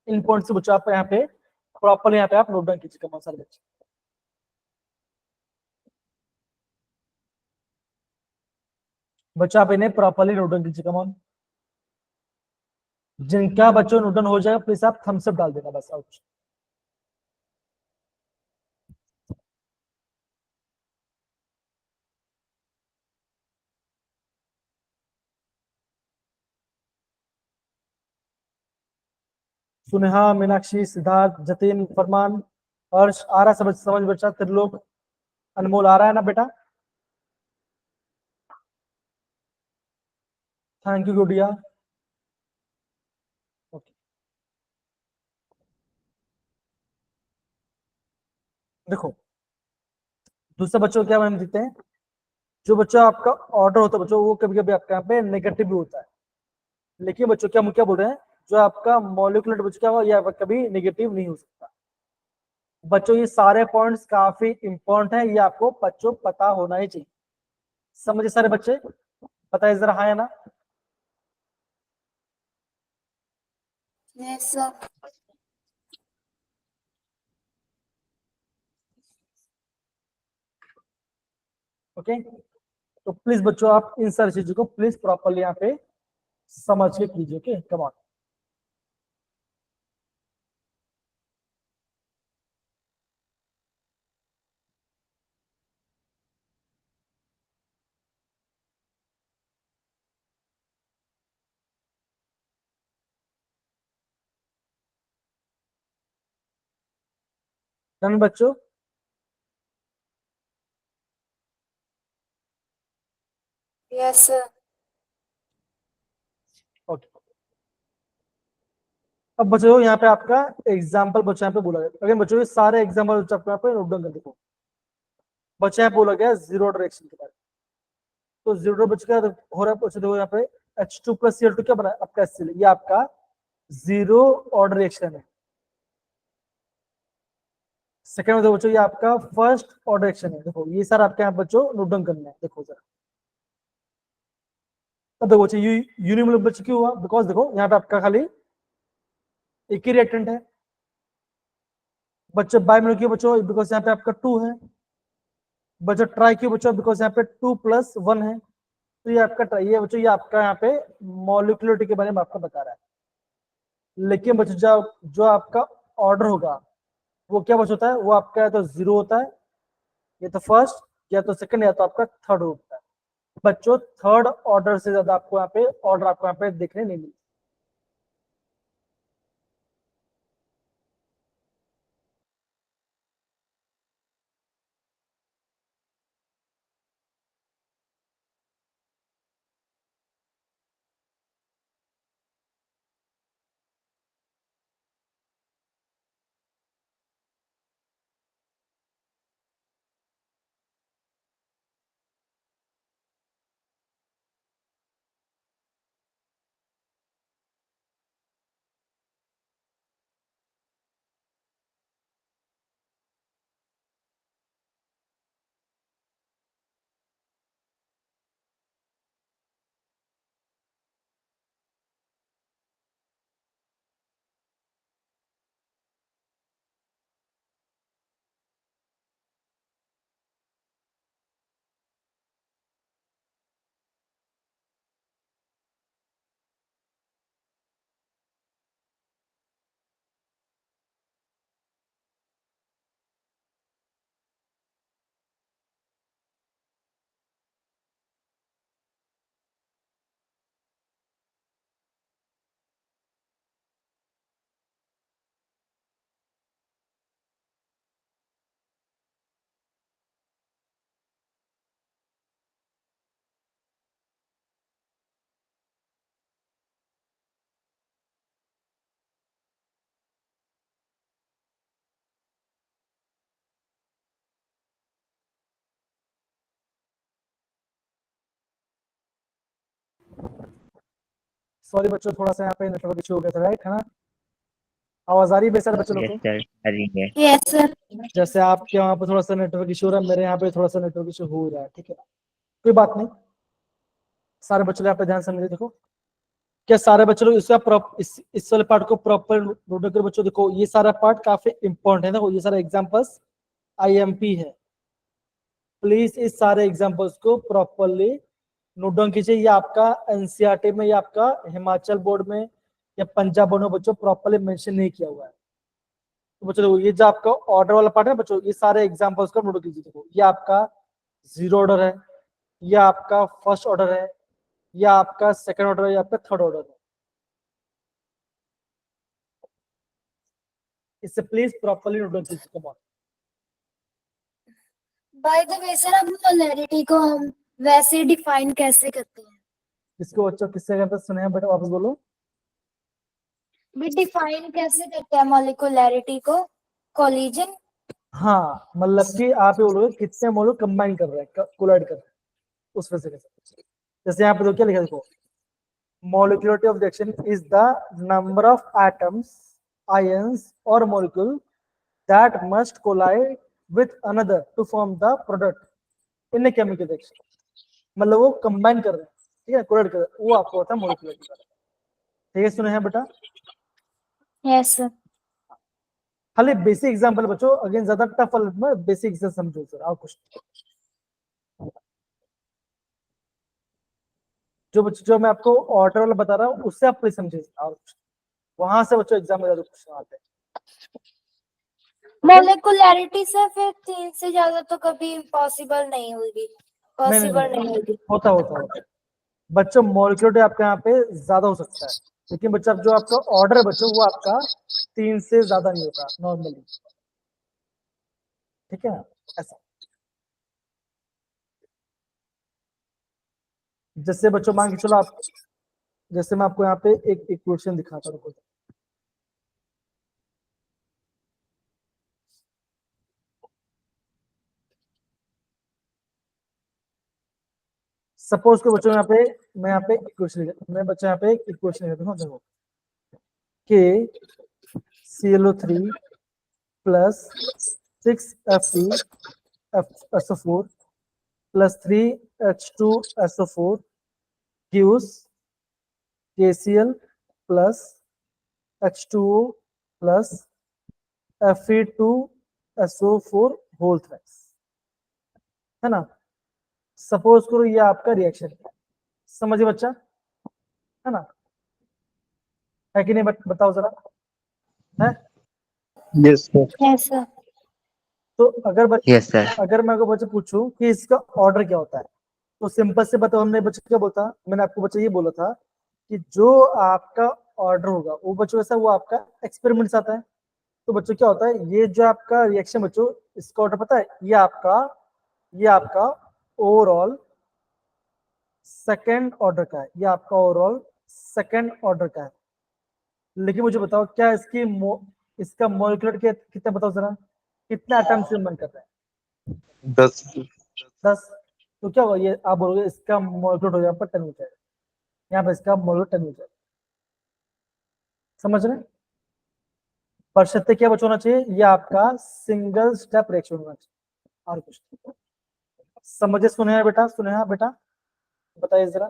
इन पॉइंट से बच्चों आप यहाँ पे प्रॉपर यहाँ पे आप नोट डाउन कीजिए कमान सारे बच्चे। बच्चों आप इन्हें प्रॉपरली नोट डाउन कीजिए कमान। जिनका बच्चों नोट डाउन हो जाएगा प्लीज आप थम्स अप डाल देना बस, और कुछ। सुनेहा, मीनाक्षी, सिद्धार्थ, जतिन, फरमान, हर्ष, आ रहा समझ बच्चा, त्रिलोक, अनमोल, आ रहा है ना बेटा, थैंक यू गुडिया। ओके, देखो दूसरे बच्चों को क्या मैम देते हैं, जो बच्चा आपका ऑर्डर होता है बच्चों वो कभी कभी आपके यहाँ पे नेगेटिव भी होता है, लेकिन बच्चों क्या क्या बोल रहे हैं, जो आपका मॉलिक्यूलर बच्चों क्या हुआ ये कभी नेगेटिव नहीं हो सकता। बच्चों ये सारे पॉइंट्स काफी इंपॉर्टेंट है, ये आपको बच्चों पता होना ही चाहिए। समझे सारे बच्चे, बताइए जरा हाँ या ना। Yes, sir. ओके, तो प्लीज बच्चों आप इन सारी चीजों को प्लीज प्रॉपरली यहाँ पे समझ के कीजिए। Okay, come on. डन बच्चों, Yes, sir. ओके। अब बच्चों यहाँ पे आपका एग्जाम्पल बच्चों यहाँ पे बोला गया, अगर बच्चों ये सारे एग्जाम्पल आपको यहाँ पे नोट डाउन कर देखो, बच्चा यहाँ बोला गया जीरो ऑर्डर रिएक्शन के बारे में। तो जीरो ऑर्डर बच्चा क्या हो रहा है, बच्चा देखो यहाँ पे H2 प्लस Cl2 क्या बना है आपका HCl, ये आपका जीरो ऑर्डर रिएक्शन है। सेकंड में देखो बच्चों ये आपका फर्स्ट ऑर्डर रिएक्शन है। देखो ये सारा आपके यहाँ बच्चों नोट डाउन करना है। देखो जरा अब देखो बच्चों यूनिमोलर बच्चों क्यों हुआ, बिकॉज देखो यहाँ पे आपका खाली एक ही रिएक्टेंट है। बच्चों बाइमोलर क्यों बच्चों, बिकॉज यहाँ पे आपका 2 है। बच्चों ट्राई क्यों बच्चों, बिकॉज यहाँ पे 2 + 1 है। तो ये आपका ट्राई है बच्चों, ये आपका यहाँ पे मॉलिक्यूलरिटी के बारे में आपको बता रहा है। लेकिन बच्चों जो आपका ऑर्डर होगा वो क्या बच्चों होता है, वो आपका या तो जीरो होता है, या तो फर्स्ट, या तो सेकंड, या तो आपका थर्ड होता है। बच्चों थर्ड ऑर्डर से ज्यादा आपको यहाँ पे ऑर्डर आपको यहाँ पे देखने नहीं मिलता। सॉरी बच्चों, थोड़ा सा यहाँ पे नेटवर्क इशू हो गया था, राइट है ना। आवाज आ रही है बेसर बच्चों लोग Yes, को? sir. Are है। Yes, sir. जैसे आपके वहां पे थोड़ा सा नेटवर्क इशू हो रहा है, मेरे यहाँ पे थोड़ा सा नेटवर्क इशू हो रहा है, ठीक है ना, कोई बात नहीं। सारे बच्चों यहाँ पे ध्यान से समझिए। देखो क्या सारे बच्चों लोग इस वाले पार्ट को प्रॉपर नोट करो बच्चों। देखो ये सारा पार्ट काफी इंपॉर्टेंट है। देखो ये सारे एग्जांपल्स IMP है, प्लीज इस सारे एग्जांपल्स को प्रॉपरली नोट डाउन कीजिए। ये आपका NCERT में, या आपका हिमाचल बोर्ड में, या पंजाब बोर्ड में बच्चों प्रॉपरली मेंशन नहीं किया हुआ है। तो बच्चों देखो ये जो आपका ऑर्डर वाला पार्ट है बच्चों, ये सारे एग्जांपल्स को नोट कीजिए। देखो ये आपका जीरो ऑर्डर है, ये आपका फर्स्ट ऑर्डर है, या आपका सेकंड ऑर्डर है, या आपका थर्ड ऑर्डर है। इससे प्लीज प्रॉपरली नोट डाउन कीजिए। Come on. By the way sir, हम मोलैरिटी को हम वैसे डिफाइन कैसे करते हैं? इसको बच्चों किससे यहाँ पे सुने हैं बेटा, वापस बोलो। भी डिफाइन कैसे करते हैं मोलिकुलैरिटी को? कोलिजन? हाँ मतलब कि आप ये बोलोगे कितने मोल कंबाइन कर रहे हैं, कोलाइड कर रहे हैं, उस वजह से कैसे। जैसे यहाँ पे देखो क्या लिखा है, देखो molecularity of reaction is the number of atoms, ions or molecule that must collide with another to form the product in a chemical reaction। मतलब वो कंबाइन कर रहे हैं, ठीक है, कोलाइड कर रहे हैं, वो आपको होता है मोलिकुलरिटी। ठीक है, सुने हैं बेटा। Yes sir. खाली बेसिक एग्जांपल बच्चों, अगेन ज्यादा टफ वाला बेसिक से समझो सर, और कुछ जो बच्चों जो मैं आपको ऑर्डर वाला बता रहा हूँ उससे आप प्लीज समझिए, और कुछ वहां से बच्चों एग्जाम में ज्यादा क्वेश्चन आते हैं। मोलिकुलैरिटी से फिर 3 से ज्यादा तो कभी पॉसिबल नहीं होगी, पॉसिबल नहीं होगी। होता होता होता बच्चों, मॉलिक्यूलरिटी आपके यहाँ पे ज्यादा हो सकता है, लेकिन बच्चा जो आपका ऑर्डर है बच्चों वो आपका 3 से ज्यादा नहीं होता नॉर्मली, ठीक है ऐसा। जैसे बच्चों मान के चलो आप, जैसे मैं आपको यहाँ पे एक इक्वेशन दिखाता हूँ। सपोज को बच्चों मैं यहाँ पे इक्वेशन मैं बच्चों यहाँ पे एक इक्वेशन लिखता हूँ, देखो K ClO3 plus 6FeSO4 plus 3H2SO4 gives KCl plus H2O plus Fe2SO4 whole thrice, है ना। सपोज करो ये आपका रिएक्शन है, समझिए बच्चा, है ना, है कि नहीं, बताओ जरा, है। Yes, sir. Yes sir. तो अगर Yes, sir. अगर मैं बच्चे पूछूं कि इसका ऑर्डर क्या होता है, तो सिंपल से बताओ, हमने बच्चे क्या बोलता, मैंने आपको बच्चे ये बोला था कि जो आपका ऑर्डर होगा वो बच्चों ऐसा वो आपका एक्सपेरिमेंट आता है। तो बच्चों क्या होता है, ये जो आपका रिएक्शन बच्चों, इसका ऑर्डर पता है, ये आपका ओवरऑल सेकंड ऑर्डर का है, ये आपका ओवरऑल सेकंड ऑर्डर का है। लेकिन मुझे बताओ क्या इसका मॉलिक्यूलर कितना, बताओ जरा, कितना एटम से मन कर रहा है? 10. 10। तो क्या होगा, ये आप बोलोगे इसका मॉलिक्यूलर हो जाएगा 10 मीटर, यहाँ पे इसका मॉलिक्यूलर 10 मीटर, समझ रहे हैं। पर सत्य क्या बच्चा होना चाहिए, ये आपका सिंगल स्टेप रिएक्शन होना चाहिए, और कुछ नहीं। समझे, सुने बेटा, सुने बेटा, बताइए जरा,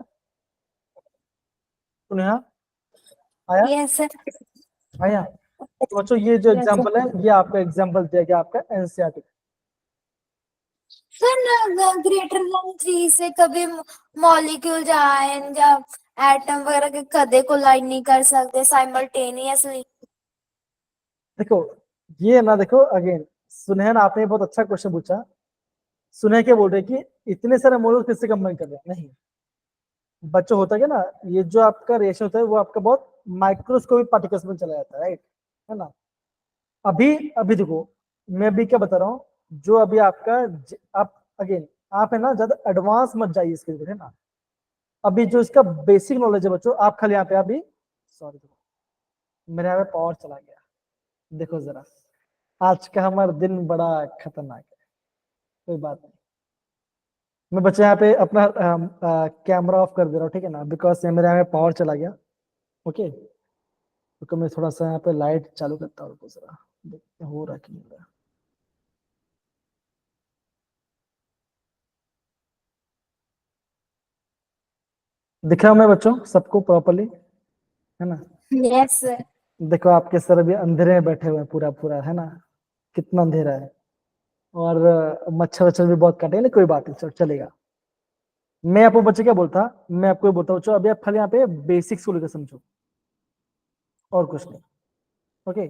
सुने आया, यस सर। आया। तो बच्चों ये जो एग्जांपल है, ये आपका एग्जांपल दिया गया आपका एनसीईआरटी। सर ग्रेटर देन 3 से कभी मॉलिक्यूल या आयन या एटम वगैरह के कदे कोलाइड नहीं कर सकते साइमल्टेनियसली। देखो ये ना, देखो अगेन सुनहन आपने बहुत अच्छा क्वेश्चन पूछा। सुनह के बोल रहे कि इतने सारे मोलर किससे कंबाइन कर रहे हैं, नहीं बच्चों, होता क्या ना, ये जो आपका रिएक्शन होता है वो आपका बहुत माइक्रोस्कोपिक पार्टिकल्स में चला जाता है, राइट, है ना। अभी देखो मैं भी क्या बता रहा हूँ, जो अभी आपका आप अगेन आप है ना ज्यादा एडवांस मत जाइए इसके लिए, है ना। अभी जो इसका बेसिक नॉलेज है बच्चों, आप खाली यहाँ पे अभी, सॉरी मेरे यहाँ पे पावर चला गया, देखो जरा, आज का हमारा दिन बड़ा खतरनाक है, कोई बात नहीं। मैं बच्चे यहाँ पे अपना कैमरा ऑफ कर दे रहा हूँ, ठीक है ना, बिकॉज मेरे यहाँ पे पावर चला गया। ओके, तो मैं थोड़ा सा यहाँ पे लाइट चालू करता हूँ, जरा देखते हैं हो रहा कि नहीं हो रहा। दिख रहा हूँ मैं बच्चों सबको प्रॉपरली, है ना। Yes sir. देखो आपके सर अभी अंधेरे में बैठे हुए हैं पूरा पूरा, है ना, कितना अंधेरा है, और मच्छर वच्छर भी बहुत काटे, लेकिन कोई बात नहीं, चलेगा। मैं आपको बच्चे क्या बोलता, मैं आपको बोलता हूँ, अभी आप खाली यहाँ पे बेसिक्स को लेकर समझो, और कुछ नहीं। ओके,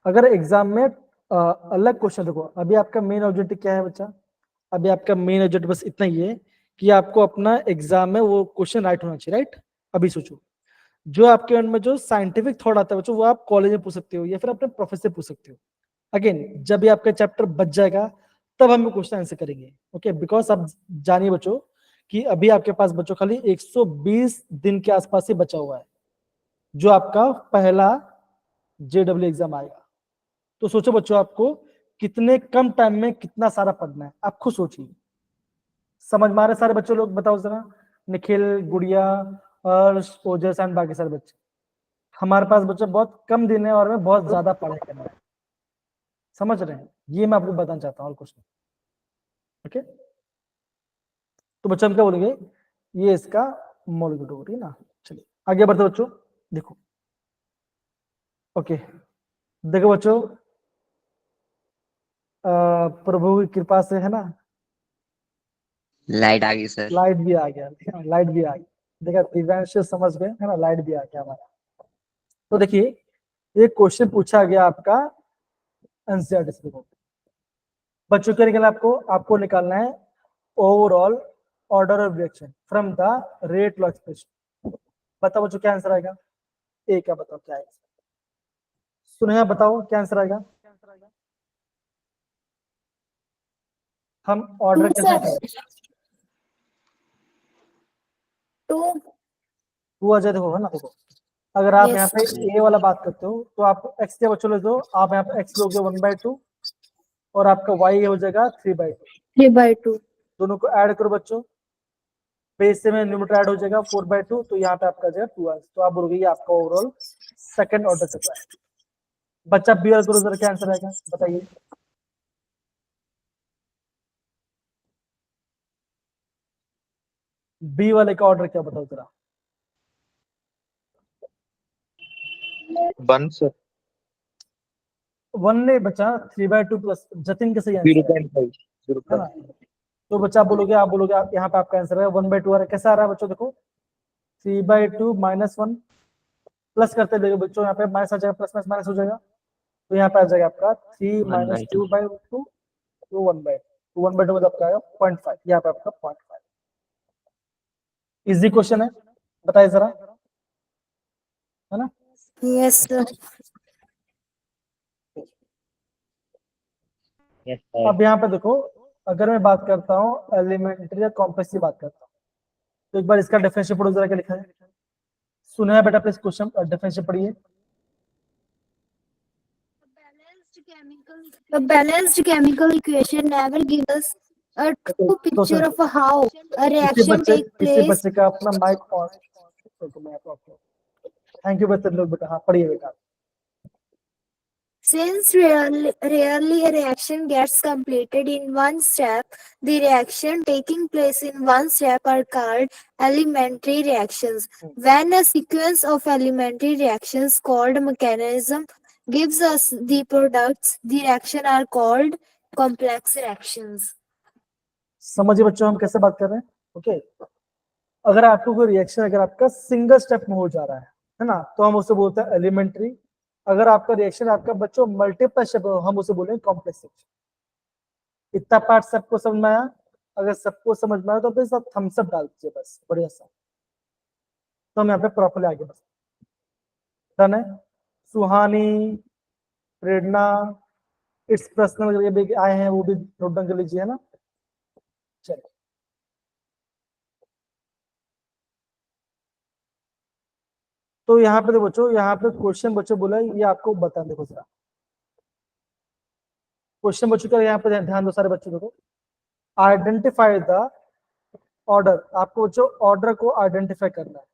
अगर एग्जाम में अलग क्वेश्चन, देखो अभी आपका मेन ऑब्जेक्टिव क्या है बच्चा, अभी आपका मेन ऑब्जेक्टिव बस इतना ही है कि आपको अपना एग्जाम में वो क्वेश्चन राइट होना चाहिए, राइट। अभी सोचो, जो आपके मन में जो साइंटिफिक थॉट आता है बच्चों, वो आप कॉलेज में पूछ सकते हो या फिर अपने प्रोफेसर से पूछ सकते हो। अगेन जब भी आपका चैप्टर बच जाएगा तब हम क्वेश्चन आंसर करेंगे। ओके, बिकॉज आप जानिए बच्चों कि अभी आपके पास बच्चों खाली 120 दिन के आसपास ही बचा हुआ है, जो आपका पहला JEE एग्जाम आएगा। तो सोचो बच्चों, आपको कितने कम टाइम में कितना सारा पढ़ना है, आप खुद सोचिए। समझ में आ रहे सारे बच्चों लोग, बताओ जरा, निखिल, गुड़िया, अर्श, ओजस एंड बाकी सारे बच्चे। हमारे पास बच्चे बहुत कम दिन है और हमें बहुत ज्यादा पढ़ाई करना है, समझ रहे हैं, ये मैं आपको बताना चाहता हूँ, और कुछ नहीं। ओके, तो बच्चों हम क्या बोलेंगे, ये इसका मॉलिक्यूल हो रही है ना। चलिए आगे बढ़ते बच्चों, देखो। ओके, देखो बच्चों, प्रभु की कृपा से, है ना, लाइट आ गई सर। लाइट भी आ गया, लाइट भी आ गई, देखा दिव्यांश समझ गए, है ना, लाइट भी आ गया हमारा। तो देखिए ये क्वेश्चन पूछा गया आपका एनसीईआरटी से, बच्चों क्या निकालना है, आपको निकालना है overall order of reaction from the rate law expression. बताओ बच्चों क्या आंसर आएगा, ए क्या, बताओ क्या आएगा, सुनेहा बताओ क्या आंसर आएगा। हम ऑर्डर कैसे करें, 2। टू आ जाए, देखो, है ना, देखो अगर आप Yes. यहाँ पे ए वाला बात करते हो तो आप एक्स के बच्चों ले दो, आप यहाँ पे एक्स लोगे 1/2 और आपका वाई हो जाएगा 3/2, 3/2। दोनों को ऐड करो बच्चों, बेस से में न्यूमरेटर ऐड हो जाएगा 4/2, तो यहाँ पे आपका जो है 2 तो आप बोलोगे ये आपका ओवरऑल सेकंड ऑर्डर चक्र है। बच्चा बी और करो जरा, क्या आंसर आएगा बताइए। बी वाले का ऑर्डर क्या बताओ जरा। 1 सर। 1 नहीं बच्चा, 3/2 प्लस जतिन का सही आंसर है 0.5 ना। तो बच्चा आप बोलोगे आप यहाँ पे आपका आंसर है 1/2 आ रहा है। कैसा आ रहा है बच्चों, देखो 3/2 -1 प्लस करते देखो बच्चों, यहाँ पे माइनस आ जाएगा, प्लस माइनस माइनस हो जाएगा, तो यहाँ पे आ जाएगा आपका 3 - 2/2 तो 1/2, 1/2 मतलब आपका आएगा 0.5, यहाँ पे आपका 0.5। इजी क्वेश्चन है, बताइए जरा, है ना। Yes, sir. Yes, sir. अब यहाँ पे देखो, अगर मैं बात करता हूँ एलिमेंट्री या कॉम्प्लेक्स की बात करता हूँ, तो एक बार इसका डेफिनेशन पढ़ो जरा, क्या लिखा है सुना है बेटा, प्लीज क्वेश्चन डेफिनेशन पढ़िए। A balanced chemical equation never gives us a true picture of how a reaction takes किसी place. बच्चे का अपना माइक ऑन, थैंक यू बच्चे लोग बेटा, हाँ पढ़िए बेटा। Since rarely a reaction gets completed in one step, the reaction taking place in one step are called elementary reactions. When a sequence of elementary reactions called mechanism gives us the products, the reaction are called complex reactions. समझिए बच्चों हम कैसे बात कर रहे हैं, okay. अगर आपको कोई रिएक्शन अगर आपका सिंगल स्टेप में हो जा रहा है ना, तो हम उसे बोलते हैं एलिमेंट्री। अगर आपका रिएक्शन आपका बच्चों मल्टीपल स्टेप हम उसे बोलेंगे कॉम्प्लेक्स रिएक्शन। इतना पार्ट सबको समझ में आया? अगर सबको समझ में आया तो फिर सब थम्स अप डाल दीजिए बस, बढ़िया सा, तो हम यहाँ पे प्रॉपर्ली आगे बढ़ सकते। डन है। सुहानी, प्रेरणा, इट्स पर्सनल भी आए हैं, वो भी नोट डाउन कर लीजिए, है ना। चलिए, तो यहाँ पे देखो बच्चों, यहाँ पे क्वेश्चन बच्चों बोला है, ये आपको बता देखो जरा क्वेश्चन बच्चों का, यहाँ पे ध्यान दो सारे बच्चों देखो। आइडेंटिफाई द ऑर्डर, आपको बच्चों ऑर्डर को आइडेंटिफाई करना है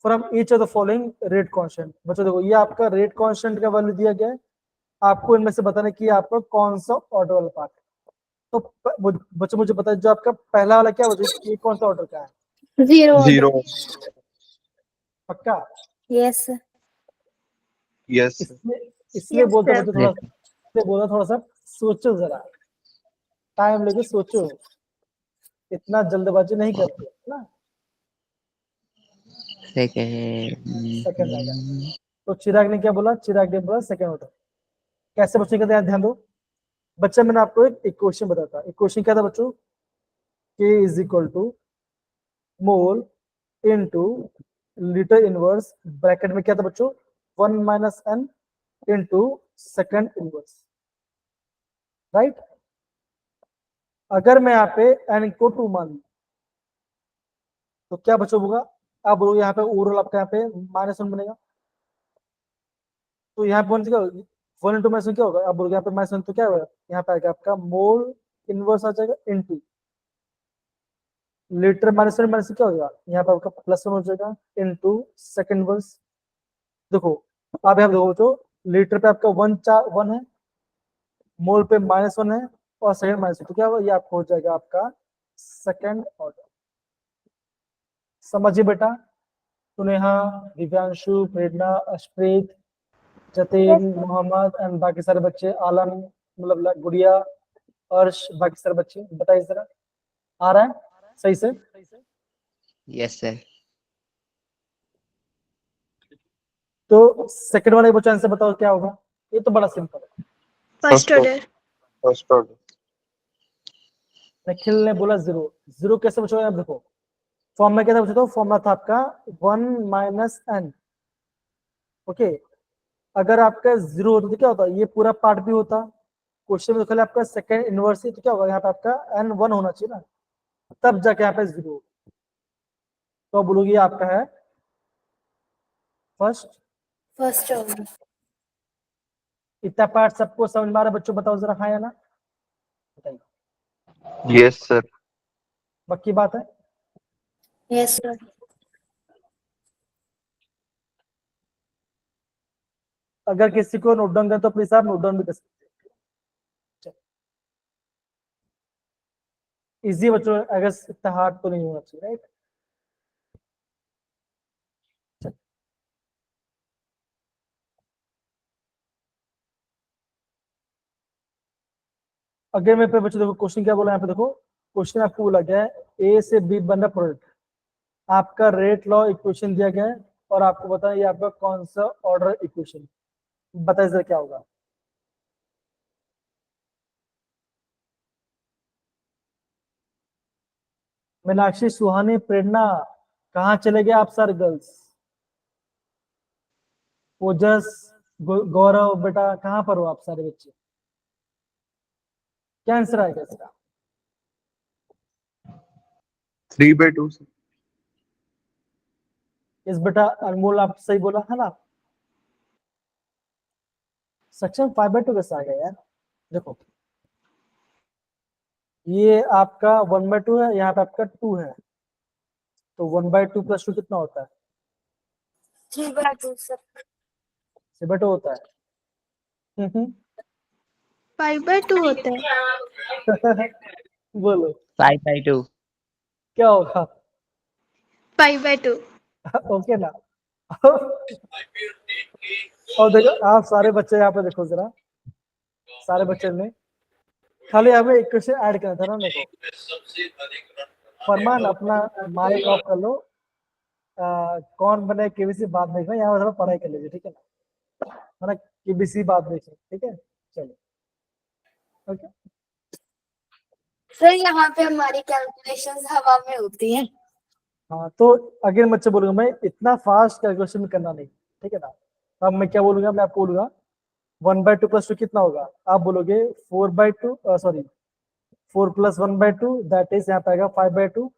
from each of the following rate constant. बच्चों देखो, ये आपका रेट कांस्टेंट का वैल्यू दिया गया है, आपको इनमें से बताना कि आपका कौन सा ऑर्डर वाला पार्ट है। तो बच्चों मुझे बताइए, जो आपका पहला वाला क्या बच्चों, ये कौन सा ऑर्डर का है? 0. पक्का? Yes. Yes. इसलिए बोलता sir. बच्चों, थोड़ा इसलिए बोला थोड़ा सा सोचो जरा, टाइम लेके सोचो, इतना जल्दबाजी नहीं करते ना। सेकंड आएगा। तो चिराग ने क्या बोला, चिराग ने बोला सेकंड ऑर्डर। कैसे बच्चों का ध्यान दो बच्चा, मैंने आपको एक क्वेश्चन बताया था। एक क्वेश्चन क्या था बच्चों, K is equal to mole into litre inverse, bracket में क्या था बच्चों, 1 - n into second inverse, right. अगर मैं यहाँ पे n को 2 मान लूं तो क्या बच्चों होगा, आप बोलोगे यहाँ पे ओवरऑल आपका यहाँ पे -1 बनेगा, तो यहाँ पे 1 इंटू -1 क्या होगा, आप बोलोगे यहाँ पे -1 तो क्या होगा, यहाँ पे आएगा आपका मोल इनवर्स आ जाएगा इनटू लीटर -1 क्या होगा, यहाँ पे आपका +1 हो जाएगा इनटू सेकंड इनवर्स। देखो आप यहाँ देखो तो लीटर पे आपका 1 है, मोल पे -1 है और सेकंड -2, तो क्या होगा, ये आपको हो जाएगा आपका सेकंड ऑर्डर। समझिए बेटा, सुनेहा, दिव्यांशु, प्रेरणा, अशप्रीत, जतिन, मोहम्मद एंड बाकी सारे बच्चे, आलम मतलब गुड़िया, अर्श, बाकी सारे बच्चे बताइए जरा, आ रहा है सही से? Yes, sir. तो सेकंड वाले बच्चों आंसर बताओ क्या होगा, ये तो बड़ा सिंपल है। First order. First order. Nikhil ने बोला 0, 0 कैसे बचोगे, आप देखो फॉर्म में क्या था बच्चों, फॉर्मूला था आपका 1 - n, ओके। अगर आपका 0 होता तो क्या होता, ये पूरा पार्ट भी होता, क्वेश्चन में तो आपका सेकंड इनवर्स ही, तो क्या होगा यहाँ पे आपका n 1 होना चाहिए ना, तब जाके यहाँ पे 0, तो बोलोगे ये आपका है First order. इतना पार्ट सबको समझ में आ रहा है बच्चों, बताओ जरा हाँ या ना, बताइए। Yes, sir. पक्की बात है? Yes, sir. अगर किसी को नोट डाउन करना तो प्लीज आप नोट डाउन भी कर सकते हैं। इजी बच्चों, अगर इतना हार्ड तो नहीं होना चाहिए, राइट। अगर मैं पे बच्चों देखो क्वेश्चन क्या बोला यहाँ पे, देखो क्वेश्चन आपको बोला गया है ए से बी बन रहा प्रोडक्ट, आपका रेट लॉ इक्वेशन दिया गया है और आपको बताया ये आपका कौन सा ऑर्डर इक्वेशन, बताइए सर क्या होगा। मीनाक्षी, सुहानी, प्रेरणा, कहाँ चले गए आप सर गर्ल्स? ओजस, गौरव, बेटा कहाँ पर हो आप सारे बच्चे? क्या आंसर आएगा इसका? 3/2 sir. इस बेटा अनमोल आप सही बोला है ना। सेक्शन 5/2 कैसे आ गया यार? देखो ये आपका 1/2 है, यहाँ पे आपका 2 है, तो 1/2 + 2 कितना होता है? 3/2, sir. 3/2 होता है। 5/2 होता है। बोलो 5/2. क्या होगा? 5/2। ओके ना। और देखो आप सारे बच्चे यहाँ पे देखो जरा, सारे बच्चे ने खाली हमें एक क्वेश्चन ऐड करना था ना। देखो फरमान अपना माइक ऑफ कर लो, कौन बने केबीसी बात देखना, यहाँ थोड़ा पढ़ाई कर लीजिए, ठीक है ना, है ना, केबीसी बात देखिए, ठीक है, चलो ओके। सर यहाँ पे हमारी कैलकुलेशंस हवा में होती हैं। हाँ तो अगेन बच्चे बोलूंगा मैं इतना फास्ट कैलकुलेशन करना नहीं, ठीक है ना। अब मैं क्या बोलूंगा, मैं आपको बोलूंगा 1/2 + 2 कितना होगा, आप बोलोगे 4/2, सॉरी 4 + 1/2 दैट इज यहाँ पे आएगा 5/2।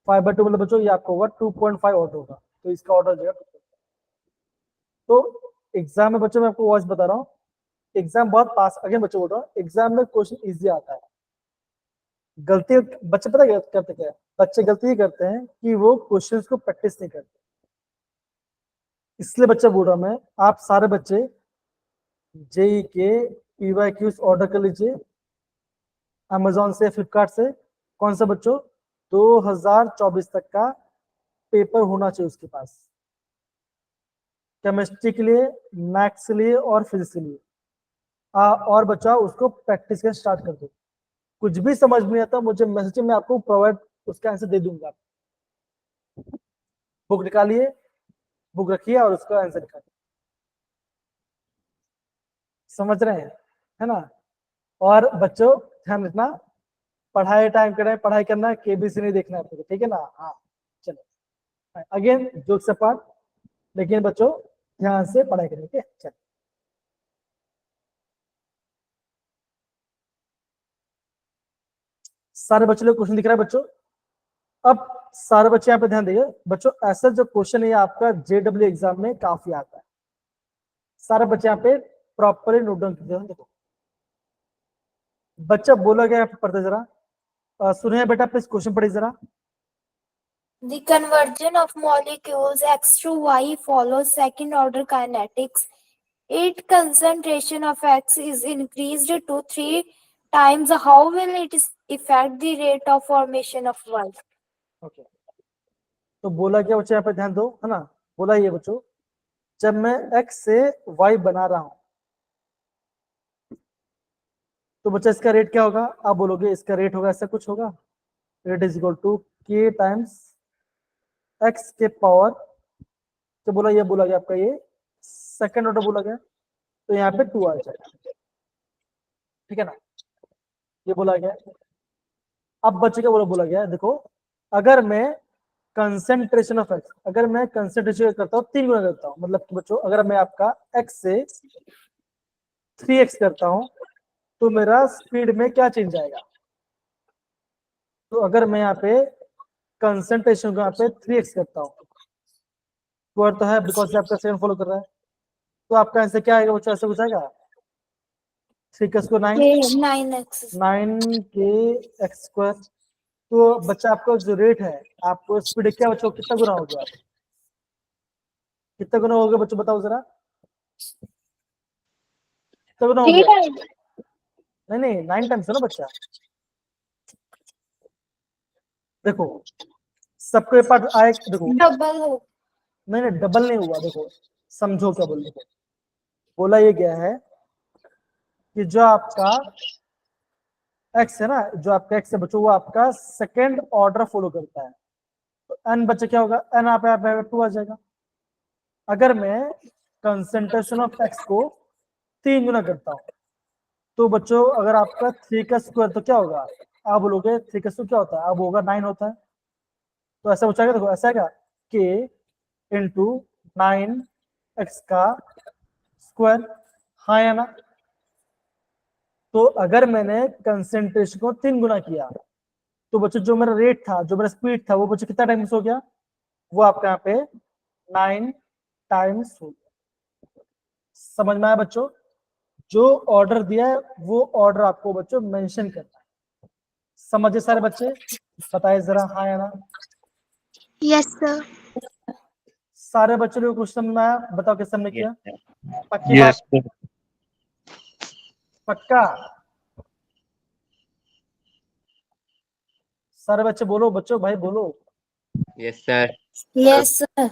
5/2 मतलब बच्चों ये आपको होगा 2.5 ऑर्डर होगा, तो इसका ऑर्डर जो है। तो एग्जाम में बच्चों मैं आपको वॉइस बता रहा हूँ, एग्जाम बहुत पास, अगेन बच्चों बोल रहा हूँ एग्जाम में क्वेश्चन इजी आता है। गलती बच्चे पता क्या करते, क्या बच्चे गलती ये करते हैं कि वो क्वेश्चंस को प्रैक्टिस नहीं करते, इसलिए बच्चा बोल रहा मैं आप सारे बच्चे जेई के PYQs ऑर्डर कर लीजिए अमेजोन से, फ्लिपकार्ट से। कौन सा बच्चों? 2024 तक का पेपर होना चाहिए उसके पास, केमिस्ट्री के लिए, मैथ्स के लिए और फिजिक्स के लिए। और बच्चा उसको प्रैक्टिस करना स्टार्ट कर दो, कुछ भी समझ नहीं आता मुझे मैसेज में आपको प्रोवाइड उसका आंसर दे दूंगा। बुक निकालिए, बुक रखिए और उसका आंसर निकालिए, समझ रहे हैं, है ना। और बच्चों ध्यान रखना, पढ़ाई टाइम करें, पढ़ाई करना है, केबीसी नहीं देखना है आपको, ठीक है ना। हाँ चलो अगेन जोक से पार्ट, लेकिन बच्चों ध्यान से पढ़ाई करें, ठीक है। चलो सारे बच्चों लोग क्वेश्चन दिख रहा है बच्चों। अब सारे बच्चे यहाँ पे ध्यान देंगे बच्चों, ऐसा जो क्वेश्चन है आपका JW एग्जाम में काफी आता है, सारे बच्चे यहाँ पे प्रॉपरली नोट डाउन कीजिए। देखो बच्चा बोला गया पढ़ते जरा, सुनिए बेटा प्लीज क्वेश्चन पढ़िए जरा। The conversion of molecules X to Y follows second order kinetics. Its concentration of X is increased to 3 times. How will it affect the rate of formation of Y? Okay तो बोला क्या बच्चे यहाँ पे ध्यान दो, है ना। बोला ये बच्चों, जब मैं X से Y बना रहा हूं तो बच्चा इसका रेट क्या होगा, आप बोलोगे इसका रेट होगा ऐसा कुछ होगा, rate is equal to K times X के पावर, तो बोला ये बोला गया आपका ये सेकंड ऑर्डर बोला गया, तो यहाँ पे 2 आ जाएगा, ठीक है ना, ये बोला गया। अब बच्चे क्या बोला गया, देखो अगर मैं कंसेंट्रेशन ऑफ एक्स, अगर मैं कंसेंट्रेशन करता हूँ 3 गुना करता हूँ, मतलब कि बच्चों अगर मैं आपका x से 3x करता हूँ तो मेरा स्पीड में क्या चेंज आएगा। तो अगर मैं यहाँ पे कंसेंट्रेशन को यहाँ पे 3x करता हूँ, स्क्वायर तो है बिकॉज आपका सेकंड फॉलो कर रहा है, तो आपका आंसर क्या आएगा बच्चों, ऐसा कुछ आएगा 3 को 9 9x. 9 के x स्क्वायर, तो बच्चा आपका जो रेट है, आपको स्पीड क्या बच्चों कितना गुना हो गया, कितना गुना हो गया बच्चों बताओ जरा, कितना गुना हो गया? नहीं नहीं 9 टाइम्स है ना बच्चा। देखो सबको ये पार्ट आए, देखो डबल हो नहीं नहीं डबल नहीं हुआ, देखो समझो क्या बोल, देखो बोला ये गया है कि जो आपका एक्स है ना, जो आपका एक्स है बच्चों, वो आपका सेकंड ऑर्डर फॉलो करता है। तो एन बच्चा क्या होगा, एन आप 2 आ जाएगा। अगर मैं कंसेंट्रेशन ऑफ एक्स को 3 गुना करता हूँ, तो बच्चों अगर आपका 3 का स्क्वायर तो क्या होगा, आप बोलोगे 3 का स्क्वायर क्या होता है, अब होगा 9 होता है। तो ऐसा पूछा, देखो ऐसा है के इंटू 9 एक्स का स्क्वायर, हाँ या ना। तो अगर मैंने कंसेंट्रेशन को 3 गुना किया, तो बच्चों जो मेरा रेट था, जो मेरा स्पीड था, वो बच्चों कितना टाइम्स हो गया, वो आपका यहाँ पे 9 टाइम्स हो गया। समझ में आया बच्चों? जो ऑर्डर दिया है वो ऑर्डर आपको बच्चों मेंशन करना है। समझे सारे बच्चे? बताए जरा हाँ या ना। Yes, sir. सारे बच्चों को क्वेश्चन में आया, बताओ कैसे हमने किया? पक्की Yes, बात? sir. पक्का? सारे बच्चे बोलो, बच्चों भाई बोलो। Yes, sir. यस सर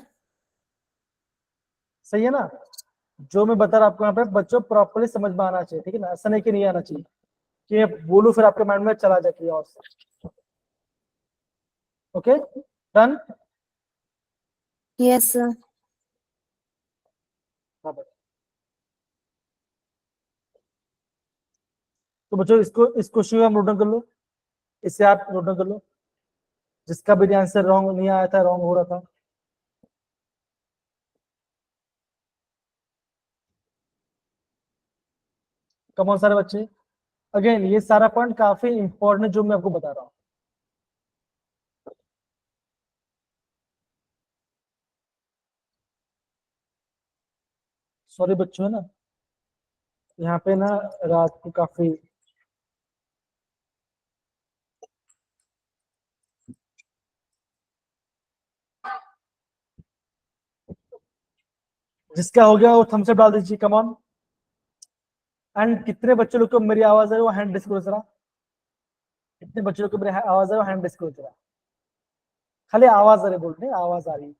सही है ना? जो मैं बता रहा आपको यहाँ पे बच्चों प्रॉपर्ली समझ में आना चाहिए, ठीक है ना, ऐसा नहीं कि नहीं आना चाहिए कि मैं बोलूं फिर आपके माइंड में चला जाए कहीं और से। Okay done. यस सर तो बच्चों इसको, इस क्वेश्चन को आप नोट डाउन कर लो, इसे आप नोट डाउन कर लो। जिसका भी आंसर रॉन्ग नहीं आया था, रॉन्ग हो रहा था। कम ऑन सारे बच्चे, अगेन ये सारा पॉइंट काफी इंपॉर्टेंट जो मैं आपको बता रहा हूँ। सॉरी बच्चों, है ना यहाँ पे ना रात को काफी जिसका हो गया वो थम्स अप डाल दीजिए, कम ऑन। एंड कितने बच्चे लोग को मेरी आवाज आ रही है वो हैंड डिस्क्लोज करा, कितने बच्चे लोग को मेरी आवाज आ रही है वो हैंड डिस्क्लोज करा, खाली आवाज आ रही, बोल रहे आवाज आ रही।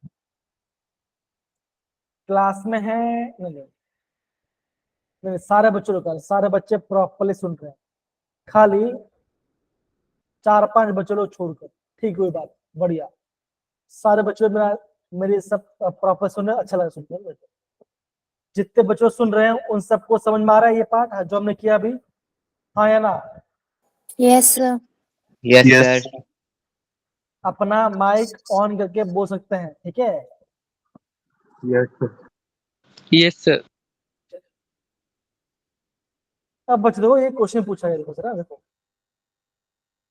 क्लास में है नहीं नहीं, नहीं, सारे बच्चे लोग, सारे बच्चे प्रॉपर्ली सुन रहे हैं, खाली 4-5 बच्चे लोग छोड़कर, ठीक हुई बात, बढ़िया। सारे बच्चे मेरा मेरी सब प्रॉपर सुन रहे हैं, अच्छा लगा सुन रहे हैं। जितने बच्चे सुन रहे हैं उन सबको समझ में आ रहा है ये पार्ट जो हमने किया अभी, हाँ या ना? Yes sir Yes, Yes. sir. अपना माइक ऑन करके बोल सकते हैं, ठीक है? Yes, sir. Yes, sir. अब बच्चे देखो ये क्वेश्चन पूछा गया, देखो जरा देखो,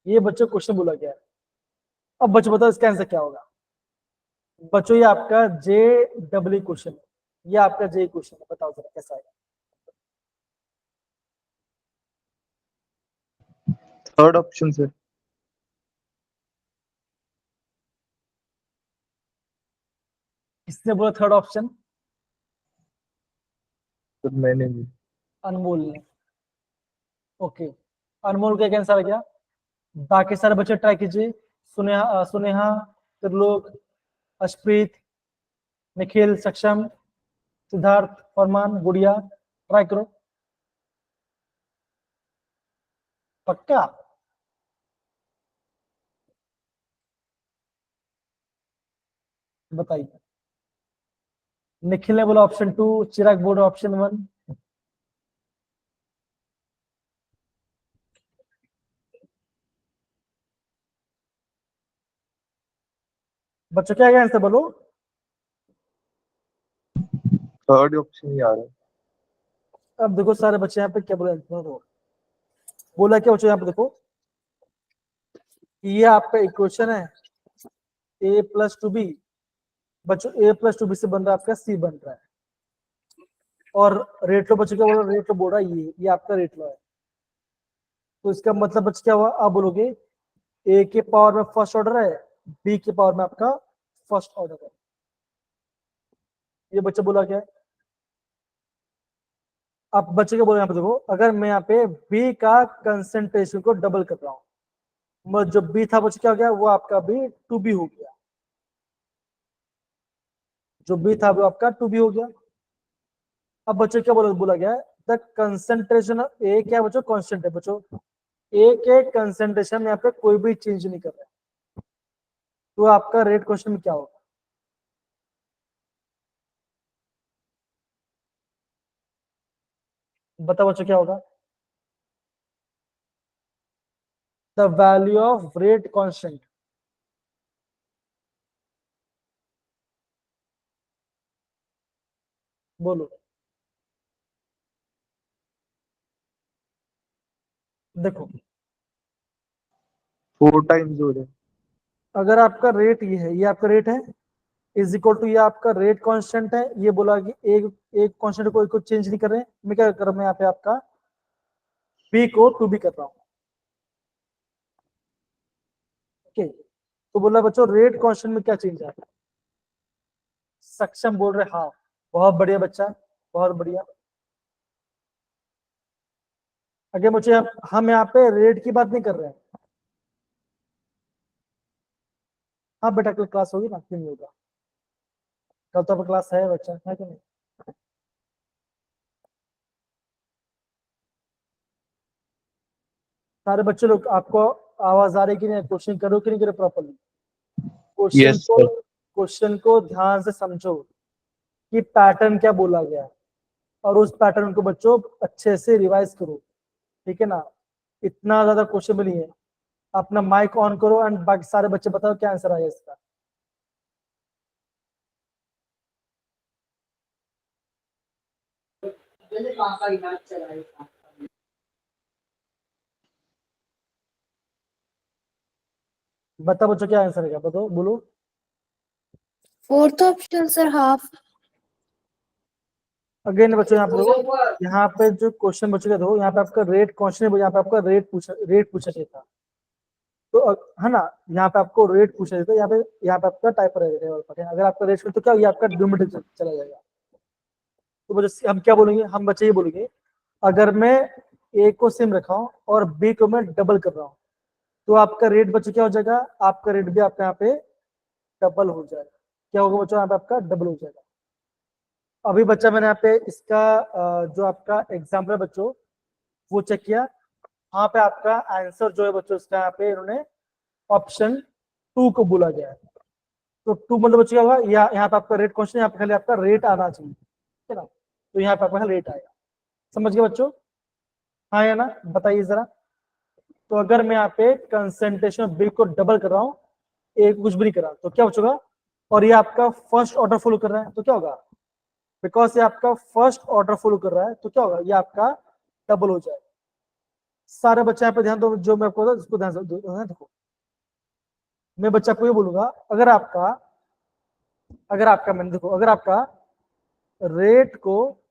ये बच्चों क्वेश्चन बोला गया है। अब बच्चों बताओ इसका आंसर क्या होगा? बच्चों ये आपका JEE क्वेश्चन, ये आपका JEE क्वेश्चन है, बताओ जरा कैसा है? Third option, sir. किसने बोला थर्ड ऑप्शन? Sir, मैंने भी. अनमोल ने। ओके अनमोल का क्या आंसर आ गया? बाकी सारे बच्चे ट्राई कीजिए, सुनेहा, सुनेहा, त्रिलोक, अशप्रीत, निखिल, सक्षम, सिद्धार्थ, फरमान, गुड़िया, ट्राई करो पक्का। बताइए। निखिल ने बोला ऑप्शन 2, चिराग बोल ऑप्शन 1। बच्चों क्या गया आंसर बोलो? Third option ही आ रहा है. अब देखो सारे बच्चे यहाँ पे क्या बोले, बोला क्या बच्चों यहाँ पे देखो, ये आपका इक्वेशन है a+2b, बच्चों a+2b से बन रहा है आपका c बन रहा है, और रेट लो बच्चों क्या बोल रहा है, रेट लो बोल रहा है ये आपका रेट लो है। तो इसका मतलब बच्चों क्या हुआ, आप बोलोगे ए के पावर में फर्स्ट ऑर्डर है, बी के पावर में आपका फर्स्ट ऑर्डर है। ये बच्चा बोला क्या है? आप बच्चे के बोले यहाँ पे देखो, अगर मैं यहाँ पे बी का कंसेंट्रेशन को डबल कर रहा हूँ, जो बी था बच्चे क्या हो गया, वो आपका बी 2b हो गया, जो बी था वो आपका 2b हो गया। अब बच्चों क्या बोला गया है, द कंसेंट्रेशन ऑफ ए क्या बच्चों, कांस्टेंट है बच्चों, ए के कंसेंट्रेशन में यहाँ पे कोई भी चेंज नहीं कर रहा है, तो आपका रेट क्वेश्चन में क्या होगा? बताओ बच्चों क्या होगा? The value of rate constant, बोलो। देखो 4 times हो रहे हैं। अगर आपका रेट ये है, ये आपका रेट है, इज इक्वल टू ये आपका रेट कांस्टेंट है, ये बोला कि एक एक कांस्टेंट को कुछ चेंज नहीं कर रहे हैं, मैं क्या कर रहा हूं यहाँ पे आपका बी को 2b कर रहा हूँ। ओके, तो बोला बच्चों रेट कांस्टेंट में क्या चेंज है? सक्षम बोल रहे हाँ, बहुत बढ़िया बच्चा, बहुत बढ़िया। अगर मुझे हम यहाँ पे रेट की बात नहीं कर रहे हैं। हाँ बेटा कल क्लास होगी ना, क्यों नहीं होगा, कल तो क्लास है बच्चा, है कि नहीं? सारे बच्चे लोग आपको आवाज आ रही कि नहीं, क्वेश्चन करो कि नहीं करो प्रॉपरली? क्वेश्चन Yes, को sir. क्वेश्चन को ध्यान से समझो कि पैटर्न क्या बोला गया है, और उस पैटर्न को बच्चों अच्छे से रिवाइज करो, ठीक है ना? इतना ज्यादा क्वेश्चन भी नहीं है। अपना माइक ऑन करो एंड बाकी सारे बच्चे बताओ क्या आंसर आएगा इसका। बताओ बच्चों क्या आंसर है, बताओ बोलो। Fourth option, sir, half. Again बच्चों यहाँ पे देखो, यहाँ पे जो क्वेश्चन बच्चों का देखो, यहाँ पे आपका रेट क्वेश्चन है, यहाँ पे आपका रेट पूछा चाहिए था, तो है ना, यहाँ पे आपको रेट पूछा चाहिए था, यहाँ पे आपका टाइपर है, अगर आपका रेट तो क्या, ये आपका डिनोमिनेटर चला जाएगा। तो बच्चों हम क्या बोलेंगे, हम बच्चे ये बोलेंगे, अगर मैं ए को सेम रखा हूँ और बी को मैं डबल कर रहा हूँ, तो आपका रेट बच्चों क्या हो जाएगा, आपका रेट भी आपका यहाँ पे डबल हो जाएगा। क्या होगा बच्चों, यहाँ पे आपका डबल हो जाएगा। अभी बच्चा मैंने यहाँ पे इसका जो आपका एग्जाम्पल है बच्चों वो चेक किया, यहाँ पे आपका आंसर जो है बच्चों इसका यहाँ पे इन्होंने ऑप्शन 2 को बोला गया है। तो 2 मतलब बच्चों क्या होगा, यहाँ पे आपका रेट क्वेश्चन, यहाँ पे खाली आपका रेट आना चाहिए, ठीक है ना? तो यहाँ पे आपका रेट आएगा। समझ गए बच्चों? हाँ या ना, बताइए जरा। तो अगर मैं यहाँ पे कंसेंट्रेशन बी को डबल कर रहा हूँ, ए कुछ भी नहीं कर रहा, तो क्या बचेगा? और ये आपका फर्स्ट ऑर्डर फॉलो कर रहा है, तो क्या होगा? बिकॉज ये आपका फर्स्ट ऑर्डर फॉलो कर रहा है, तो क्या होगा, ये आपका डबल हो जाएगा। सारे बच्चे यहाँ पे ध्यान दो, जो मैं आपको बता उसको ध्यान देखो। मैं बच्चा को ये बोलूंगा, अगर आपका मैंने देखो, अगर आपका रेट को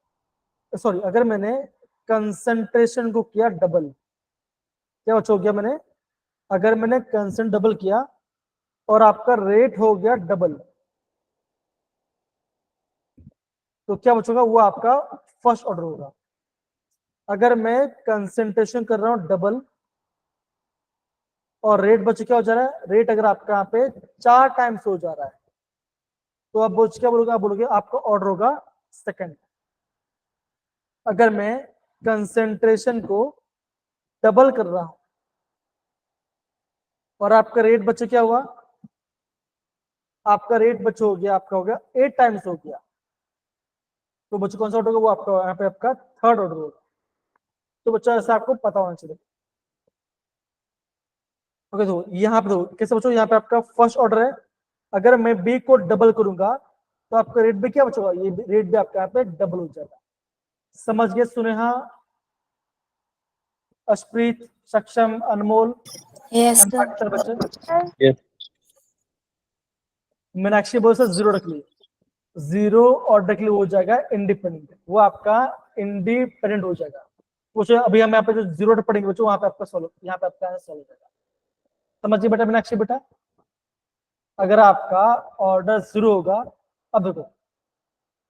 सॉरी, अगर मैंने कंसंट्रेशन को किया डबल, क्या हो गया मैंने, अगर मैंने कंसेंट डबल किया और आपका रेट हो गया डबल, तो क्या बचेगा, वो आपका फर्स्ट ऑर्डर होगा। अगर मैं कंसेंट्रेशन कर रहा हूं डबल और रेट बच क्या हो जा रहा है, रेट अगर आपका यहाँ पे 4 टाइम्स हो जा रहा है, तो आप क्या बोलोगे, आप बोलोगे आपका ऑर्डर होगा सेकंड। अगर मैं कंसेंट्रेशन को डबल कर रहा हूं और आपका रेट बचे क्या हुआ, आपका रेट बच हो गया, आपका हो गया 8 टाइम्स हो गया, तो बच्चों कौन सा ऑर्डर होगा, वो आपका यहाँ पे आपका थर्ड ऑर्डर होगा। तो बच्चों ऐसा आपको पता होना चाहिए। ओके, तो यहाँ पे कैसे बच्चों, यहाँ पे आपका फर्स्ट ऑर्डर है, अगर मैं बी को डबल करूंगा तो आपका रेट भी क्या बचेगा, ये रेट भी आपका यहाँ पे डबल हो जाएगा। समझ गए सुनेहा, अशप्रीत, सक्षम, अनमोल, Yes, and sir. बाकी सारे बच्चे? Yes. मीनाक्षी बोल से 0 रख ली, 0 ऑर्डर के लिए हो जाएगा इंडिपेंडेंट, वो आपका इंडिपेंडेंट हो जाएगा। पूछो अभी हम यहाँ पे जो 0 पढ़ेंगे बच्चों, वहां पे आपका सॉल्व, यहाँ पे आपका सॉल्व हो जाएगा। समझिए बेटा मीनाक्षी बेटा, अगर आपका ऑर्डर 0 होगा, अब देखो,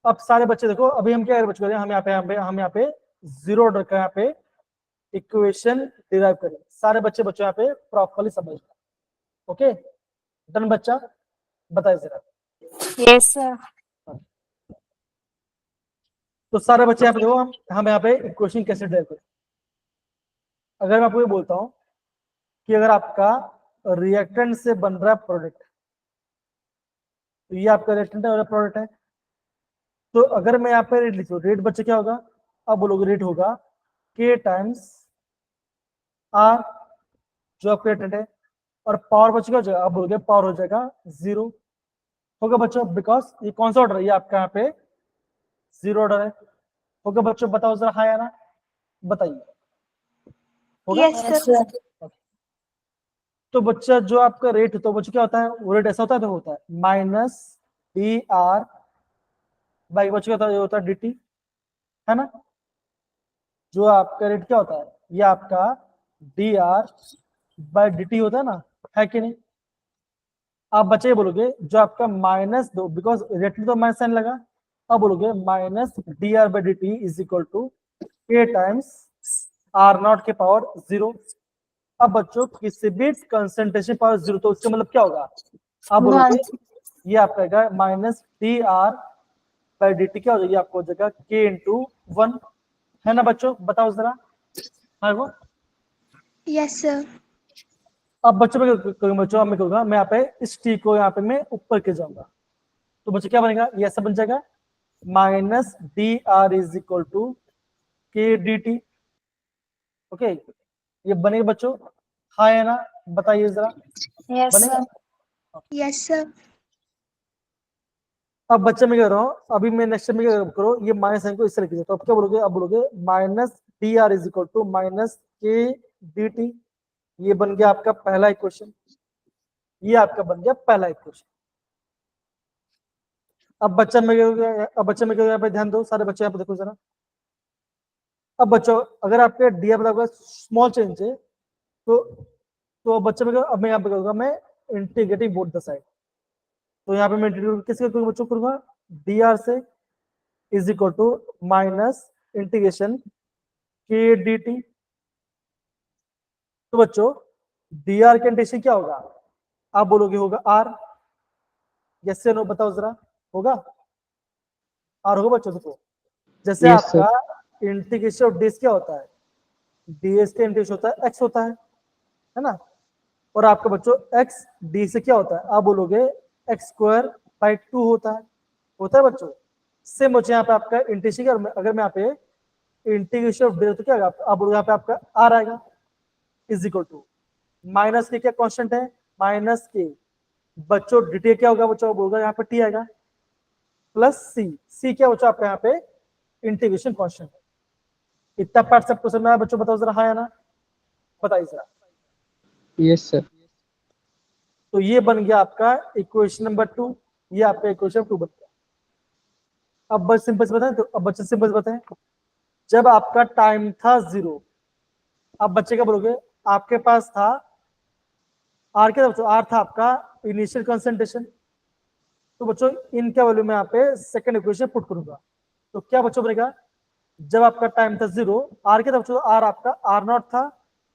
अब सारे बच्चे देखो, अभी हम क्या बच्चे करें, हम यहाँ पे 0 ऑर्डर का यहाँ पे इक्वेशन डिराइव करें। सारे बच्चों यहाँ पे प्रॉपर्ली समझ, ओके डन बच्चा, बताइए जरा। Yes, sir. तो सारे बच्चे यहाँ पे देखो, हम यहाँ पे इक्वेशन कैसे डिराइव करें। अगर मैं आपको ये बोलता हूँ कि अगर आपका रिएक्टेंट से बन रहा है प्रोडक्ट, तो ये आपका रिएक्टेंट है और प्रोडक्ट है, तो अगर मैं यहाँ पे रेट लिखूँ, रेट बच्चे क्या होगा, अब बोलोगे रेट होगा K टाइम्स R जो आपका रिएक्टेंट है, और पावर बच्चे क्या हो जाएगा, अब बोलोगे पावर हो जाएगा 0 होगा बच्चों, बिकॉज ये कौन सा ऑर्डर है, ये आपका यहाँ पे 0 ऑर्डर है, होगा बच्चों, बताओ जरा हाँ या ना, बताइए होगा। Yes, sir. तो बच्चा जो आपका रेट, तो बच्चा क्या होता है, वो रेट ऐसा होता है, तो होता है माइनस डी आर बाई बच्चा क्या होता है डी टी, है ना। जो आपका रेट क्या होता है, ये आपका D R by D T होता है ना, है कि नहीं। आप बच्चे बोलोगे जो आपका -2, बिकॉज रेट में तो माइनस साइन लगा, अब बोलोगे minus D R by D T is equal to K times R not के पावर 0। अब बच्चों किसी भी कंसंट्रेशन पावर 0, तो उसका मतलब क्या होगा, आप बोलोगे ये आपका minus D R by D T क्या हो जाएगा, आपको हो जाएगा के इंटू 1, है ना बच्चों, बताओ जरा। हाँ वो Yes, sir. अब बच्चों में बच्चों अब मैं करूंगा, मैं यहाँ पे इस टी को यहाँ पे मैं ऊपर के जाऊंगा, तो बच्चों क्या बनेगा, ये ऐसा बन जाएगा minus D R is equal to K D T, okay ये बनेगा बच्चों, हाँ है ना, बताइए जरा, Yes, बनेगा। sir. Yes, sir. अब बच्चे में कह रहा हूँ, अभी मैं नेक्स्ट में क्या करो, ये माइनस साइन को इस तरह कीजिए, तो अब क्या बोलोगे, अब बोलोगे minus D R is equal to minus K D T, ये बन गया आपका पहला इक्वेशन, ये आपका बन गया पहला इक्वेशन। अब बच्चा में अब बच्चे में यहाँ पे ध्यान दो, सारे बच्चे यहाँ पे देखो जरा। अब बच्चों अगर आपके डी आर बराबर स्मॉल चेंज है, तो बच्चे में अब मैं यहाँ पे करूंगा, मैं इंटीग्रेटिंग बोथ द साइड, तो यहाँ पे मैं इंटीग्रेट किसके बच्चों करूंगा, डी आर से is equal to minus integration K D T. तो बच्चों डी आर का इंटीग्रेशन क्या होगा, आप बोलोगे होगा आर, यस से नो, बताओ जरा, होगा आर होगा बच्चों, देखो जैसे Yes, sir. आपका इंटीग्रेशन ऑफ डीएस क्या होता है, डीएस का इंटीग्रेशन होता है एक्स होता है ना, और आपका बच्चों एक्स डी से क्या होता है, आप बोलोगे एक्स स्क्वायर बाई 2 होता है बच्चों। सेम बच्चों यहाँ पे आपका इंटीग्रेशन, अगर मैं यहाँ पे इंटीग्रेशन ऑफ डी तो क्या होगा, आप बोलोगे यहाँ पे आपका आर आएगा इज इक्वल टू माइनस के क्या कांस्टेंट है, माइनस के बच्चों डी क्या होगा बच्चों, बोलगा यहाँ पे टी आएगा प्लस सी क्या बच्चों आपका यहाँ पे इंटीग्रेशन कांस्टेंट है। इतना पार्ट सबको समझ में आया बच्चों, बताओ जरा हाँ या ना, बताइए जरा। Yes, sir. तो ये बन गया आपका इक्वेशन नंबर 2, ये आपका इक्वेशन 2 बन गया। अब बस सिंपल से बताएं, तो अब बच्चे सिंपल से बताएं, जब आपका टाइम था 0, अब बच्चे क्या बोलोगे, आपके पास था आर के, आर था आपका इनिशियल कंसंट्रेशन, तो बच्चों इनका वैल्यू मैं यहाँ पे सेकंड इक्वेशन पुट करूंगा, तो क्या बच्चों बनेगा, जब आपका टाइम था 0, आर के बच्चों आर आपका आर नॉट था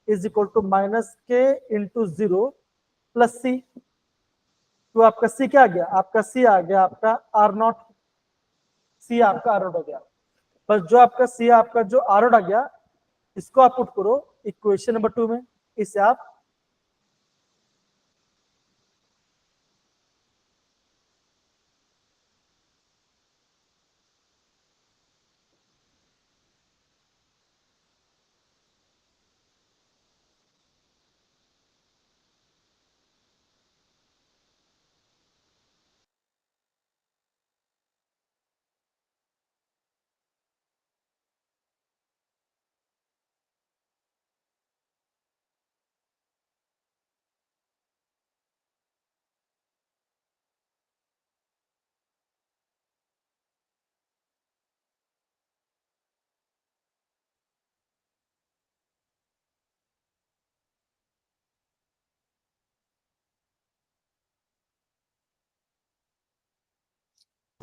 इज इक्वल टू माइनस के इंटू 0 प्लस सी, तो आपका सी क्या आ गया, आपका सी आ गया आपका आर नॉट, सी आपका आर नॉट हो गया। बस जो आपका सी आपका जो आर नॉट आ गया, इसको आप पुट करो इक्वेशन नंबर 2 में, इसे आप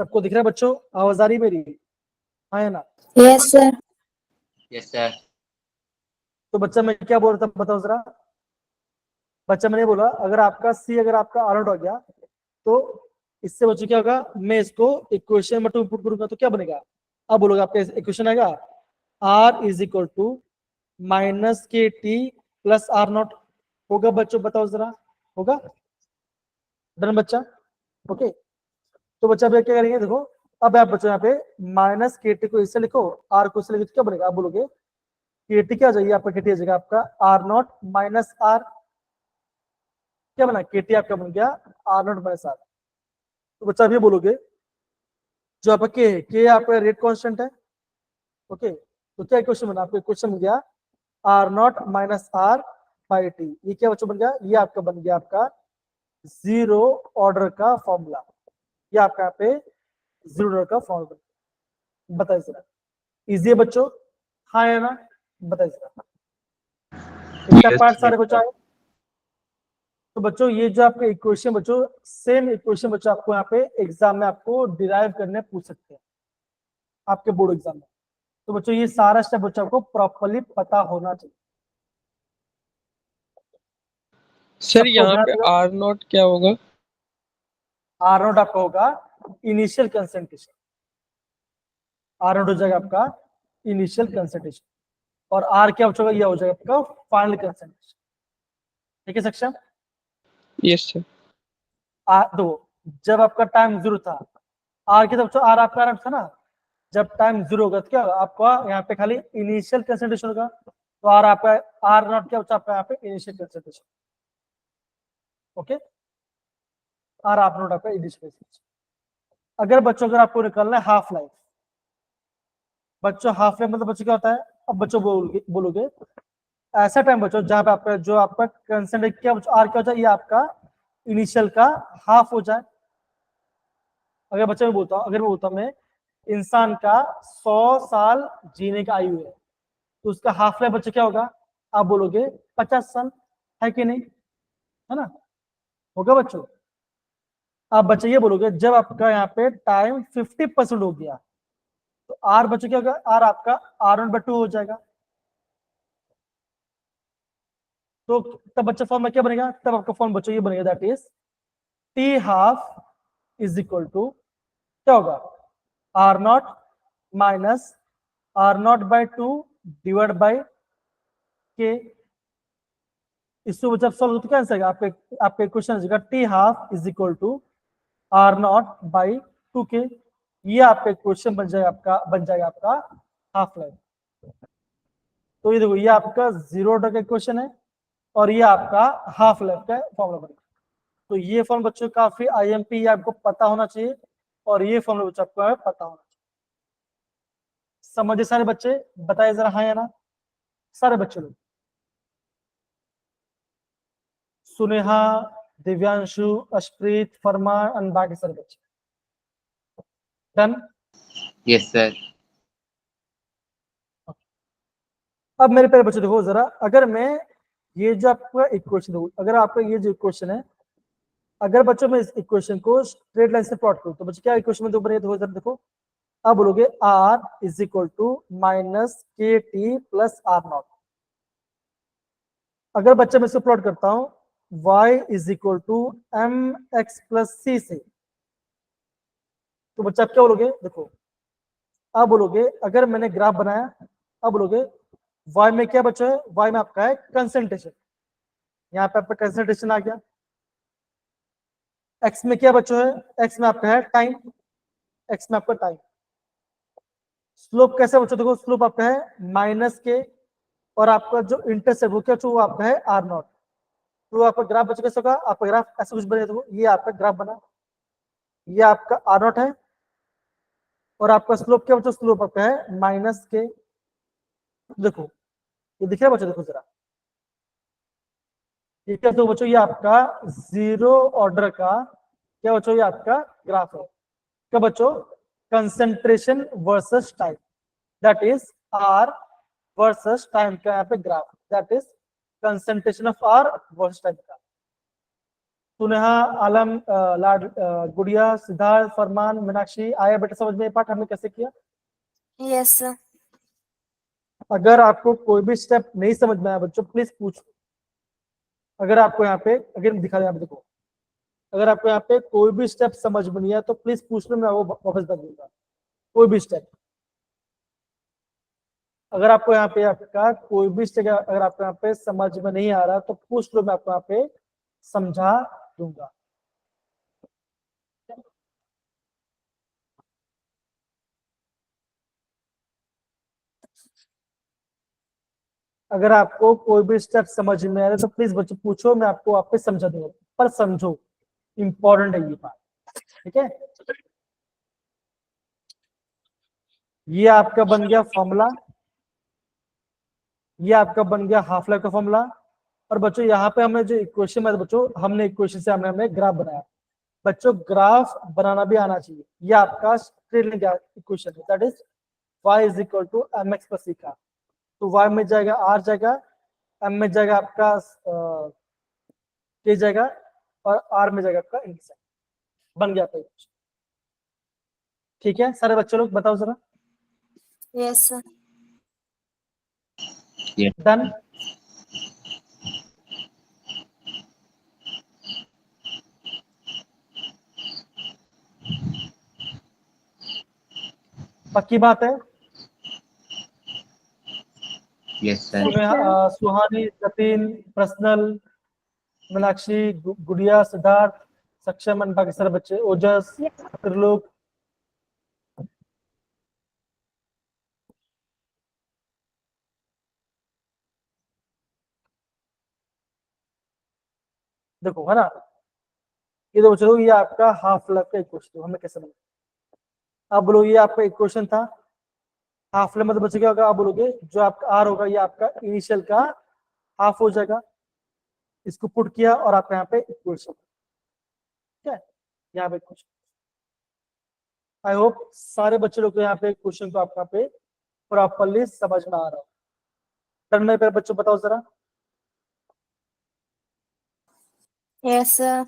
सबको दिख रहा है बच्चों? आवाज आ रही है मेरी? हाँ या ना? Yes, sir. Yes, sir. तो बच्चा मैं क्या बोल रहा था बताओ जरा। बच्चा मैंने बोला अगर आपका सी अगर आपका आर नॉट हो गया तो इससे बच्चों क्या होगा, मैं इसको इक्वेशन नंबर 2 पुट करूंगा तो क्या बनेगा? अब बोलोगे आपका इक्वेशन आएगा R is equal to minus के टी प्लस आर नॉट। होगा बच्चों? बताओ जरा, होगा? डन बच्चा? ओके। तो बच्चा अब क्या करेंगे, देखो अब आप बच्चों यहाँ पे माइनस के टी को इससे लिखो, आर को इससे लिखो तो क्या बनेगा? आप बोलोगे के टी क्या हो जाएगी आपका? के टी आ जाएगा आपका आर नॉट माइनस आर। क्या बना? के टी आपका बन गया आर नॉट माइनस आर। तो बच्चा अब ये बोलोगे जो आपका के आपका रेट कांस्टेंट है। ओके, तो क्या क्वेश्चन बना? आपका क्वेश्चन बन गया R not minus R by T. ये क्या बच्चों बन गया? ये आपका बन गया आपका जीरो ऑर्डर का फॉर्मूला। ये आपका यहाँ पे जीरो ऑर्डर का फॉर्मूला। बताइए जरा, इजी है बच्चों? हाँ या ना? बताइए जरा, इसका पार्ट सारे बच्चों आए? तो बच्चों ये जो आपके इक्वेशन बच्चों, सेम इक्वेशन बच्चों आपको यहाँ पे एग्जाम में आपको डिराइव करने पूछ सकते हैं आपके बोर्ड एग्जाम में। तो बच्चों ये सारा स्टेप बच्चों आपको प्रॉपर्ली पता होना चाहिए। सर यहाँ पे आर नॉट क्या होगा? आर नॉट आपका होगा इनिशियल कंसंट्रेशन। आर नॉट हो जाएगा आपका इनिशियल कंसंट्रेशन और आर क्या होगा? यह हो जाएगा आपका फाइनल कंसंट्रेशन। ठीक है सक्षम? Yes sir. दो, जब आपका टाइम जीरो था आर के बच्चों, आर आपका आर था ना, जब टाइम जीरो होगा तो क्या होगा आपका? यहाँ पे खाली इनिशियल कंसंट्रेशन होगा। तो आर आपका आर नॉट क्या बच्चा आपका यहाँ पे? Initial concentration. ओके, आर आप नॉट आपका इनिशियल कंसंट्रेशन। अगर बच्चों अगर आपको निकालना है हाफ लाइफ, बच्चों हाफ लाइफ मतलब बच्चों क्या होता है? अब बच्चों बोलोगे ऐसा टाइम बच्चों जहां पे आपका जो आपका कंसंट्रेट क्या बच्चों आर क्या हो जाए? ये आपका इनिशियल का हाफ हो जाए। अगर बच्चा मैं बोलता हूँ, अगर मैं बोलता हूँ मैं इंसान का 100 साल जीने का आयु है तो उसका हाफ लाइफ बच्चा क्या होगा? आप बोलोगे 50 साल, है कि नहीं? है ना? होगा बच्चों? आप बच्चे ये बोलोगे जब आपका यहाँ पे टाइम 50% हो गया तो आर बच्चों क्या होगा? आर आपका आर वन बाय 2 हो जाएगा। तो तब बच्चा फॉर्म में क्या बनेगा? तब आपका फॉर्म बच्चों ये बनेगा that is T half is equal to क्या होगा? R not minus R not by 2 divide by K. इसको जब सॉल्व तो क्या आंसर आएगा आपके क्वेश्चन आ जाएगा T half is equal to R not by 2k। ये आपका क्वेश्चन बन जाएगा आपका हाफ लाइफ। तो ये देखो ये आपका जीरो ऑर्डर का क्वेश्चन है और ये आपका हाफ लाइफ का फॉर्मूला बनेगा। तो ये फॉर्म बच्चों काफी आईएमपी आपको पता होना चाहिए और ये फॉर्मूला बच्चों आपको पता होना चाहिए। समझे सारे बच्चे? बताए जरा हाँ या ना सारे बच्चे लोग। सुनेहा, दिव्यांशु, अशप्रीत, फरमान और बाकी सारे बच्चे डन? Yes, sir. अब मेरे प्यारे बच्चों देखो जरा, अगर मैं ये जो आपका इक्वेशन दूं, अगर आपका ये जो इक्वेशन है, अगर बच्चों मैं इस इक्वेशन को स्ट्रेट लाइन से प्लॉट करूं तो बच्चों क्या इक्वेशन में बनेगा? देखो जरा देखो, अब बोलोगे R is equal to minus के टी प्लस आर नॉट। अगर बच्चा मैं इसको प्लॉट करता हूं y is equal to M X plus C से, तो बच्चा आप क्या बोलोगे? देखो अब बोलोगे अगर मैंने ग्राफ बनाया, अब बोलोगे y में क्या बच्चा है? y में आपका है कंसंट्रेशन, यहाँ पे आपका कंसंट्रेशन आ गया। x में क्या बच्चा है? x में आपका है टाइम, x में आपका टाइम। स्लोप कैसे बच्चों? देखो स्लोप आपका है माइनस के और आपका जो इंटरसेप्ट वो क्या वो आपका है आर नॉट। तो आपका ग्राफ बच्चों कैसे होगा? आपका ग्राफ ऐसा कुछ बनेगा। देखो ये आपका ग्राफ बना, ये आपका आर नॉट है और आपका स्लोप क्या बच्चों? स्लोप आपका है माइनस के। देखो ये दिख रहा है बच्चों? देखो जरा, ठीक है? तो बच्चों ये आपका जीरो ऑर्डर का क्या बच्चों? ये आपका ग्राफ है। क्या बच्चों? Concentration versus time, that is R versus time का यहाँ पे graph, that is concentration of R versus time का। सुनेहा, आलम, गुड़िया, सिद्धार्थ, फरमान, मीनाक्षी, आया बेटा समझ में ये पार्ट हमने कैसे किया? Yes, sir. अगर आपको कोई भी स्टेप नहीं समझ में आया बच्चों प्लीज पूछो। अगर आपको यहाँ पे अगर दिखा रहे हैं, आप देखो, अगर आपको यहाँ पे कोई भी स्टेप समझ में नहीं आया तो प्लीज पूछ लो, मैं वो वापस बता दूंगा। कोई भी स्टेप, अगर आपको यहाँ पे आपका कोई भी स्टेप अगर आपको यहाँ पे समझ में नहीं आ रहा तो पूछ लो, मैं आपको यहाँ पे समझा दूंगा। अगर आपको कोई भी स्टेप समझ में आ रहा है तो प्लीज बच्चों पूछो, मैं आपको आप पे समझा दूंगा, पर समझो, इंपॉर्टेंट है ये बात, ठीक है? ये आपका बन गया फॉर्मूला, ये आपका बन गया हाफ लाइफ का फॉर्मूला। और बच्चों यहाँ पे हमने जो इक्वेशन में बच्चों हमने इक्वेशन से हमने ग्राफ बनाया। बच्चों ग्राफ बनाना भी आना चाहिए। ये आपका स्ट्रेट लाइन इक्वेशन है, that is y is equal to M X plus C का। तो y में जाएगा r जाएगा, m में जाएगा आपका k जाएगा, और r में जाएगा आपका इंटरसेप्ट। बन गया आपका इक्वेशन। ठीक है सारे बच्चों लोग बताओ जरा। Yes, sir. डन। पक्की बात है? Yes, sir. सुहानी, जतिन, प्रसनल, मीनाक्षी, गुड़िया, सिद्धार्थ, सक्षम, बाकी सारे बच्चे, ओजस, त्रिलोक। देखो है ना, ये तो चलो, ये आपका हाफ लाइफ का इक्वेशन हमें कैसे बना। अब बोलो ये आपका इक्वेशन था, हाफ लाइफ मतलब बच्चे क्या होगा, आप बोलोगे जो आपका आर होगा ये आपका इनिशियल का हाफ हो जाएगा। इसको पुट किया और आपका यहाँ पे इक्वेशन, ठीक है, यहाँ पे इक्वेशन। आई होप सारे बच्चे लोग को यहाँ पे क्वेश्चन को आपका पे प्रॉपरली समझ में आ रहा हो। टर्न में पे बच्चों बताओ जरा। Yes, sir.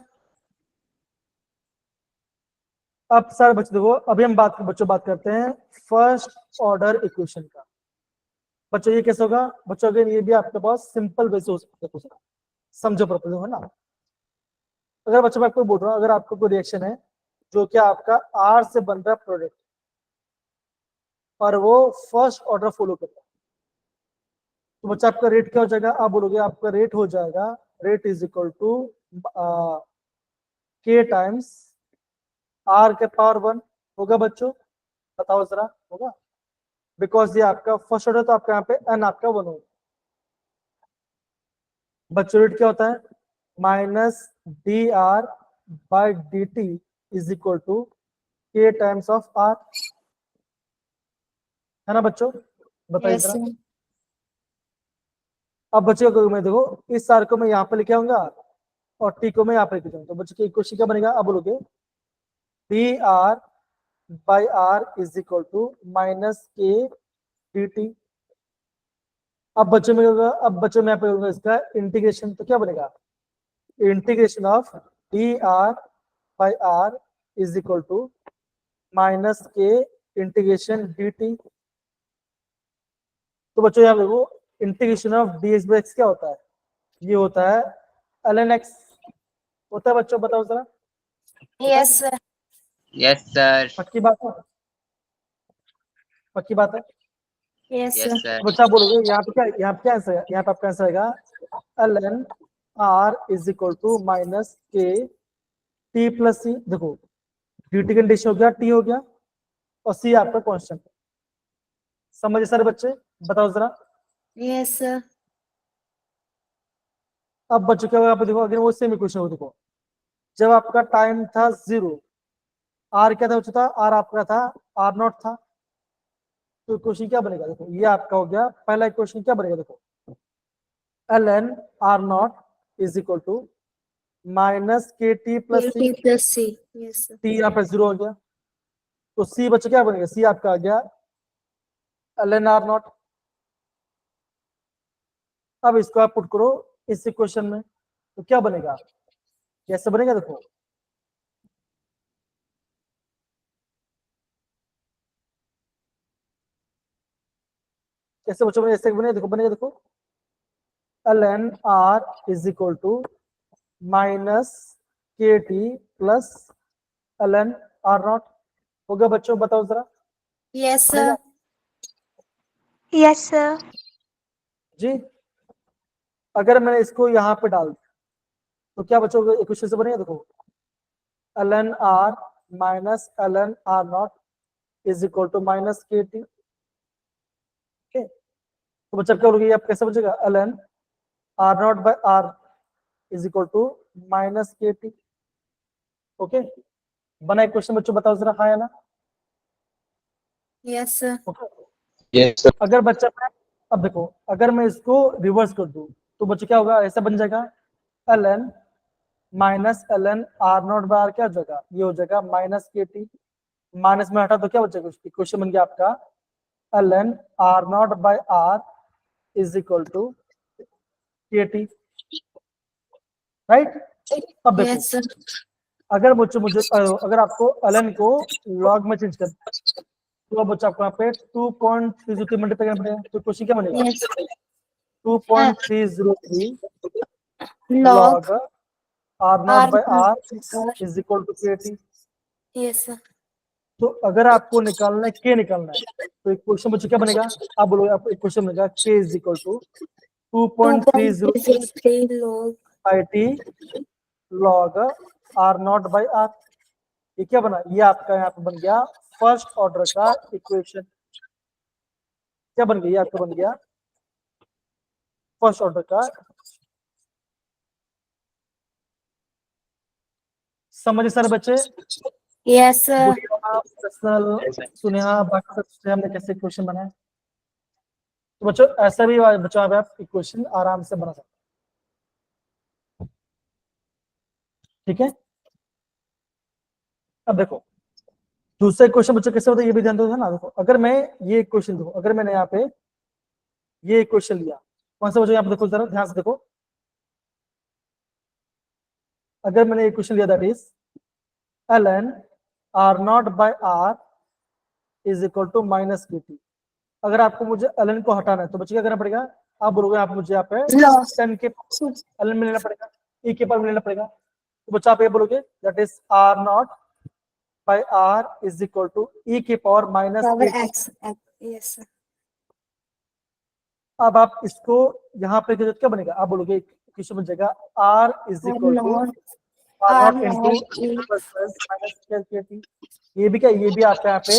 अब सारे बच्चे देखो, अभी हम बच्चों बात करते हैं फर्स्ट ऑर्डर इक्वेशन का। बच्चों ये कैसे होगा बच्चों, अगर ये भी आपके पास सिंपल वे से हो सकता है, समझो प्रॉपर्ली, है ना। अगर बच्चों मैं आपको बोल रहा हूँ, अगर आपको कोई रिएक्शन है जो कि आपका आर से बन रहा है प्रोडक्ट, और वो फर्स्ट ऑर्डर फॉलो करता है, तो बच्चा आपका रेट क्या हो जाएगा, आप बोलोगे आपका रेट हो जाएगा, rate is equal to K times are के पावर 1 होगा। बच्चों बताओ जरा, होगा? बिकॉज ये आपका फर्स्ट ऑर्डर, तो आपका यहाँ पे एन आपका 1 होगा। बच्चों रेट क्या होता है, minus D R by D T is equal to K times of R, है ना बच्चों? बताइए Yes, जरा। sir. अब बच्चों को मैं देखो, इस आर को मैं यहाँ पे लेके आऊंगा और टी को मैं यहाँ पे लेके जाऊंगा, तो बच्चों की इक्वेशन क्या बनेगा, अब बोलोगे D R by R is equal to minus K D T. अब बच्चों में होगा, अब बच्चों में यहाँ पे होगा इसका इंटीग्रेशन, तो क्या बनेगा, integration of D R by R is equal to minus K integration D T. तो बच्चों यहाँ देखो, integration of D X by X क्या होता है, ये होता है ln x होता है। बच्चों बताओ जरा। Yes, sir. Yes, sir. पक्की बात है? पक्की बात है? Yes, Yes, sir. sir. बच्चा बोलोगे यहाँ पे क्या, यहाँ पे क्या आंसर है, यहाँ पे आपका आंसर आएगा ln r is equal to minus के टी प्लस सी। देखो dt कंडीशन हो गया, टी हो गया, और सी आपका कांस्टेंट। समझे सारे बच्चे? बताओ जरा। Yes, sir. अब बच्चों क्या होगा, आप देखो अगर वो सेम इक्वेशन हो, देखो जब आपका टाइम था 0, आर क्या था बच्चों, था आर आपका था आर नॉट था, तो इक्वेशन क्या बनेगा, देखो ये आपका हो गया पहला इक्वेशन, क्या बनेगा देखो, ln r not is equal to minus के T plus C, T plus C. Yes, sir. T यहाँ पे 0 हो गया, तो सी बच्चे क्या बनेगा, सी आपका आ गया ln r नॉट। अब इसको आप पुट करो इस इक्वेशन में, तो क्या बनेगा, कैसे बनेगा देखो, कैसे बच्चों में ऐसे बनेगा, देखो बनेगा देखो, ln r is equal to minus के T plus ln r nought. होगा बच्चों, बताओ जरा, Yes, बनेगा sir. Yes, sir. जी। अगर मैंने इसको यहाँ पे डाल दिया तो क्या बच्चों इक्वेशन से बनेगा देखो, ln r minus ln r not is equal to minus के टी। ओके, तो बच्चा क्या होगी, आप कैसे बचेगा, ln r not by r is equal to minus के टी। ओके, बना इक्वेशन बच्चों, बताओ जरा, हाँ या ना। Yes, sir. Okay, Yes, sir. अगर बच्चा मैं, अब देखो अगर मैं इसको रिवर्स कर दूं तो बच्चों क्या होगा, ऐसा बन जाएगा ln minus ln r not by r, क्या हो जाएगा, ये हो जाएगा माइनस के टी। माइनस में हटा तो क्या बचेगा, इक्वेशन बन गया आपका ln r not by r is equal to K T, right. अब देखो, Yes, sir. अगर मुझे अगर आपको ln को log में चेंज कर तो अब बच्चा आपको यहाँ पे 2.303 मल्टीप्लाई करना पड़ेगा, तो क्वेश्चन क्या बनेगा, Yes. 2.303 Log log r not R by r R. Is equal to K T. Yes, sir. तो अगर आपको निकालना है के निकालना है तो इक्वेशन बच्चों क्या बनेगा, आप बोलोगे, आपको इक्वेशन बनेगा K is equal to 2.303 2.3 log by T log R not by R. ये क्या बना, ये आपका यहाँ पे बन गया फर्स्ट ऑर्डर का इक्वेशन। क्या बन गया, ये आपका बन गया फर्स्ट ऑर्डर का। समझे सारे बच्चे, Yes, sir. गुड़िया, प्रश्नल, सुनेहा, बाकी सब हमने कैसे इक्वेशन बनाए। तो बच्चों ऐसा भी बच्चों आप इक्वेशन आराम से बना सकते हैं, ठीक है। अब देखो दूसरा क्वेश्चन बच्चों कैसे होता है, ये भी ध्यान दो ना। देखो अगर मैं ये इक्वेशन देखो, अगर मैंने यहाँ पे ये इक्वेशन लिया, कौन सा बच्चों यहाँ पे देखो, जरा ध्यान से देखो, अगर मैंने इक्वेशन लिया that is ln r not by r is equal to minus के टी। अगर आपको मुझे ln को हटाना है तो बच्चे क्या करना पड़ेगा, आप बोलोगे आप मुझे यहाँ पे Log 10 के ln में लेना पड़ेगा, e के पावर में लेना पड़ेगा। तो बच्चा आप ये बोलोगे that is r not by r is equal to e के पावर माइनस power के टी। X. Yes, sir. अब आप इसको यहाँ पे क्या बनेगा, आप बोलोगे इक्वेशन बन जाएगा r is R equal to naught r R naught into naught is minus के टी। ये भी क्या, ये भी आपका यहाँ पे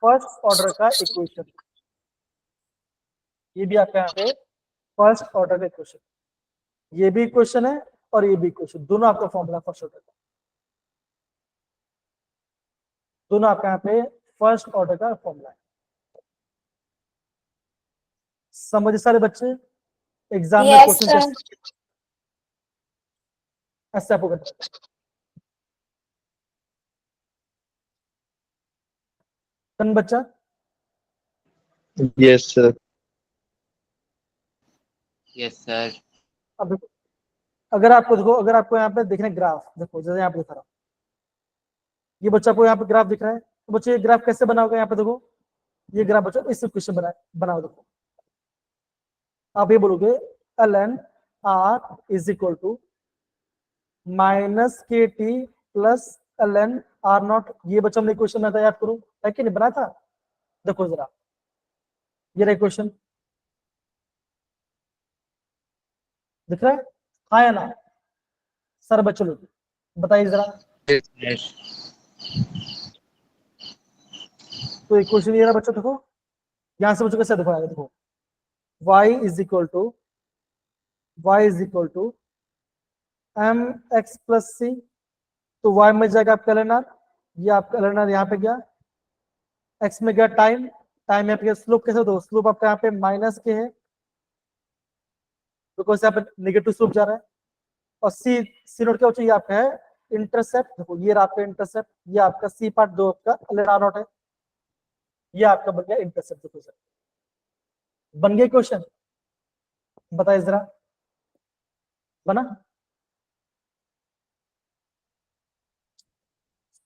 फर्स्ट ऑर्डर का इक्वेशन, ये भी आपका यहाँ पे फर्स्ट ऑर्डर का इक्वेशन, ये भी इक्वेशन है और ये भी इक्वेशन, दोनों आपका फॉर्मूला फर्स्ट ऑर्डर का, दोनों आपका यहाँ पे फर्स्ट ऑर्डर का फॉर्मूला है। समझे सारे बच्चे, एग्जाम में Yes, क्वेश्चन sir. कैसे ऐसे आपको करना है। डन बच्चा, Yes, sir. Yes, sir. अब देखो, अगर आपको देखो, अगर आपको यहाँ पे देखना ग्राफ, देखो जैसे यहाँ पे दिखा रहा हूँ, ये बच्चा को यहाँ पे ग्राफ दिख रहा है, तो बच्चे ये ग्राफ कैसे बनाओगे, यहाँ पे देखो ये ग्राफ बच्चा इस इक्वेशन बनाओ। देखो आप ये बोलोगे ln r is equal to minus के T plus ln r nought. ये बच्चा हमने इक्वेशन बनाया था, याद करो, है कि नहीं बनाया था। देखो जरा ये रहा इक्वेशन, दिख रहा है, हाँ या ना सर बच्चों लोग बताइए जरा। Yes. तो इक्वेशन ये रहा बच्चों, देखो यहाँ से बच्चों कैसे देखो आएगा, देखो y is equal to M X plus C. तो y में जाएगा आपका ln r, ये आपका ln r यहाँ पे गया, x में गया टाइम, टाइम यहाँ पे गया, स्लोप कैसे होता है, स्लोप आपका यहाँ पे माइनस के है, बिकॉज यहाँ पे नेगेटिव स्लोप जा रहा है। और सी नोट क्या होता है, ये आपका है इंटरसेप्ट। देखो ये रहा आपका इंटरसेप्ट, ये आपका सी पार्ट दो आपका ln r नॉट है, ये आपका बन गया इंटरसेप्ट। देखो सर बन गया क्वेश्चन, बताइए जरा, बना।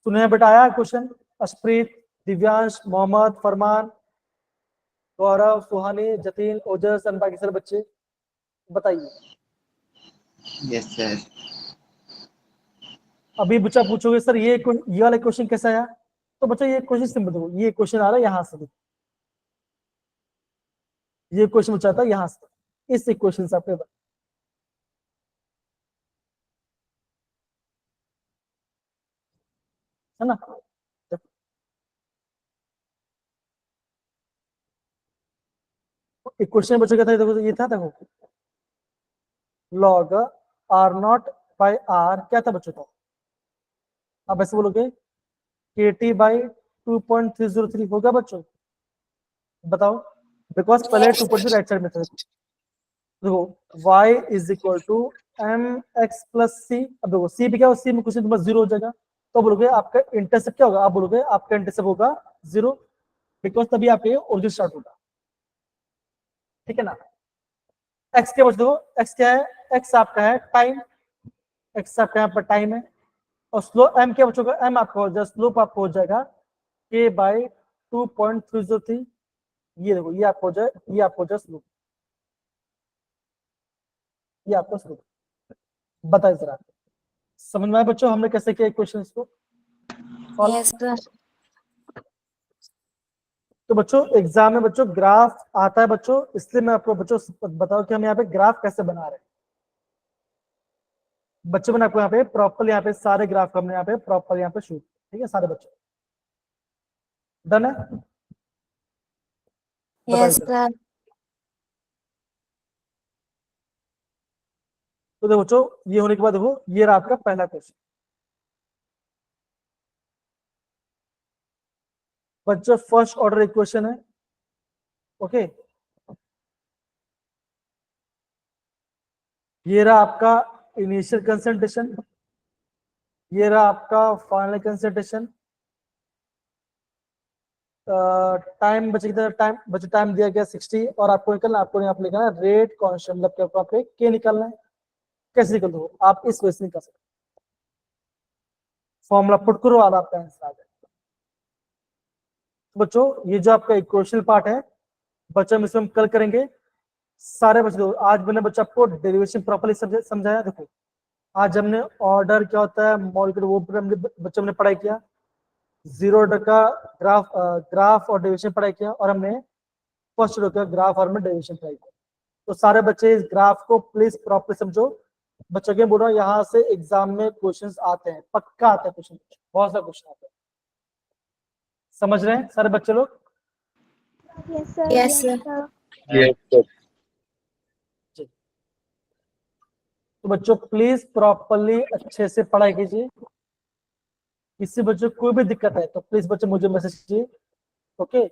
सुने बेटा, आया क्वेश्चन? अशप्रीत, दिव्यांश, मोहम्मद, फरमान, गौरव, सुहानी, जतीन, ओजस और बाकी सारे बच्चे बताइए। Yes, sir. अभी बच्चा पूछोगे सर ये वाला क्वेश्चन कैसा आया, तो बच्चा ये क्वेश्चन सिंपल देखो, ये क्वेश्चन आ रहा है यहाँ से, ये क्वेश्चन बच्चा था यहाँ से, इस इक्वेशन से आपके है ना। इक्वेशन बच्चा क्या था, देखो ये था, देखो log r not by r क्या था बच्चों का, आप ऐसे बोलोगे kt बाई 2.303 होगा बच्चों, बताओ, बिकॉज पहले 2.3 राइट साइड में था। देखो y is equal to mx plus C, अब देखो सी भी क्या, सी में क्वेश्चन नंबर 0 हो जाएगा, तो बोलोगे आपका इंटरसेप्ट क्या होगा, आप बोलोगे आपका इंटरसेप्ट होगा 0, बिकॉज तभी आपके ओरिजिन स्टार्ट होगा, ठीक है ना। x क्या बच्चों, x क्या है, x आपका है टाइम, x आपका यहाँ पर टाइम है, और स्लोप m क्या बच्चों का, m आपका हो जाएगा, स्लोप आपको हो जाएगा k बाई 2.303, ये देखो ये आपको हो जाए, ये आपको हो जाए स्लोप, ये आपका स्लोप, बताइए जरा समझ में आया बच्चों हमने कैसे किया क्वेश्चन को solve? Yes, sir. तो बच्चों एग्जाम में बच्चों ग्राफ आता है बच्चों, इसलिए मैं आपको बच्चों बताऊं कि हम यहाँ पे ग्राफ कैसे बना रहे हैं। बच्चों मैंने आपको यहाँ पे प्रॉपर, यहाँ पे सारे ग्राफ हमने यहाँ पे प्रॉपर यहाँ पे शूट, ठीक है सारे बच्चों, डन है? Yes, बताइए जरा। sir. तो देखो बच्चों ये होने के बाद देखो ये रहा आपका पहला क्वेश्चन, बच्चों फर्स्ट ऑर्डर इक्वेशन है, ओके, ये रहा आपका इनिशियल कंसंट्रेशन, ये रहा आपका फाइनल कंसंट्रेशन, टाइम बचे कितना, टाइम बचे, टाइम दिया गया 60, और आपको निकलना, आपको यहाँ पे लिखना है रेट कांस्टेंट, मतलब क्या आपको आपके के निकालना है, कैसे निकल दो आप इस वजह से निकल सकते, फॉर्मूला पुट करो और आपका आंसर आ जाएगा। तो बच्चों ये जो आपका इक्वेशन पार्ट है बच्चों हम इसमें कल करेंगे सारे बच्चों, आज मैंने बच्चों आपको डेरिवेशन प्रॉपर्ली समझाया, देखो आज हमने ऑर्डर क्या होता है, मॉलिक्यूलर, वो बच्चों हमने पढ़ाई किया, जीरो ऑर्डर का ग्राफ और डेरिवेशन पढ़ाई किया, और हमने फर्स्ट ऑर्डर का ग्राफ और में डेरिवेशन पढ़ाई किया। तो सारे बच्चे इस ग्राफ को प्लीज प्रॉपर्ली समझो, बच्चों के बोल रहा हूँ यहाँ से एग्जाम में क्वेश्चंस आते हैं, पक्का आते हैं क्वेश्चन, बहुत सारे क्वेश्चन आते हैं, समझ रहे हैं सारे बच्चे लोग? Yes, sir. Yes, sir. Yes, sir. तो बच्चों प्लीज प्रॉपर्ली अच्छे से पढ़ाई कीजिए, किसी बच्चों को कोई भी दिक्कत है तो प्लीज बच्चों मुझे मैसेज कीजिए, ओके।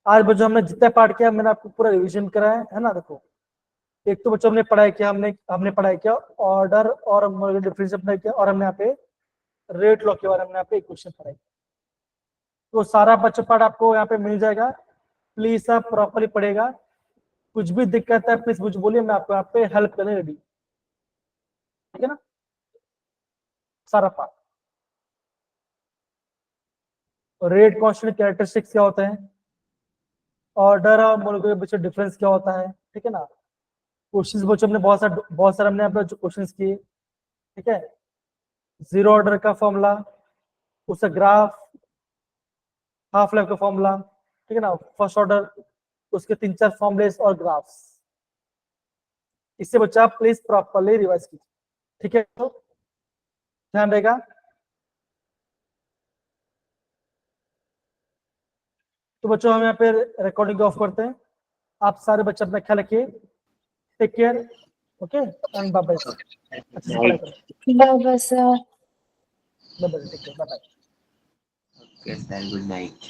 आज बच्चों हमने जितना पार्ट किया मैंने आपको पूरा रिवीजन कराया है ना। देखो एक तो बच्चों हमने पढ़ाई किया, हमने पढ़ाई किया ऑर्डर और डिफरेंशियल पढ़ाई किया, और हमने यहाँ पे रेट लॉ के बारे में हमने यहाँ पे इक्वेशन पढ़ाई, तो सारा बच्चों पार्ट आपको यहाँ पे मिल जाएगा, प्लीज आप प्रॉपर्ली पढ़ेगा, कुछ भी दिक्कत है प्लीज मुझे बोलिए, मैं आपको यहाँ पे हेल्प करने रेडी, ठीक है ना। सारा पार्ट, रेट कांस्टेंट कैरेक्टरिस्टिक्स क्या होते हैं, ऑर्डर और मॉलिक्यूलर बीच डिफरेंस क्या होता है, ठीक है ना। क्वेश्चंस बच्चों हमने बहुत सारे हमने यहाँ पे जो क्वेश्चंस किए, ठीक है, जीरो ऑर्डर का फॉर्मूला, उसका ग्राफ, हाफ लाइफ का फॉर्मूला, ठीक है ना, फर्स्ट ऑर्डर, उसके 3-4 फॉर्मुलेस और ग्राफ्स, इससे बच्चा आप प्लीज प्रॉपर्ली रिवाइज कीजिए, ठीक है, तो ध्यान रहेगा। तो बच्चों हम यहाँ पे रिकॉर्डिंग ऑफ करते हैं, आप सारे बच्चे अपना ख्याल रखिए, take care, okay and bye bye, अच्छे से पढ़ाई करो, Bye, sir. Bye bye, take care, bye bye. Okay, sir. Good night.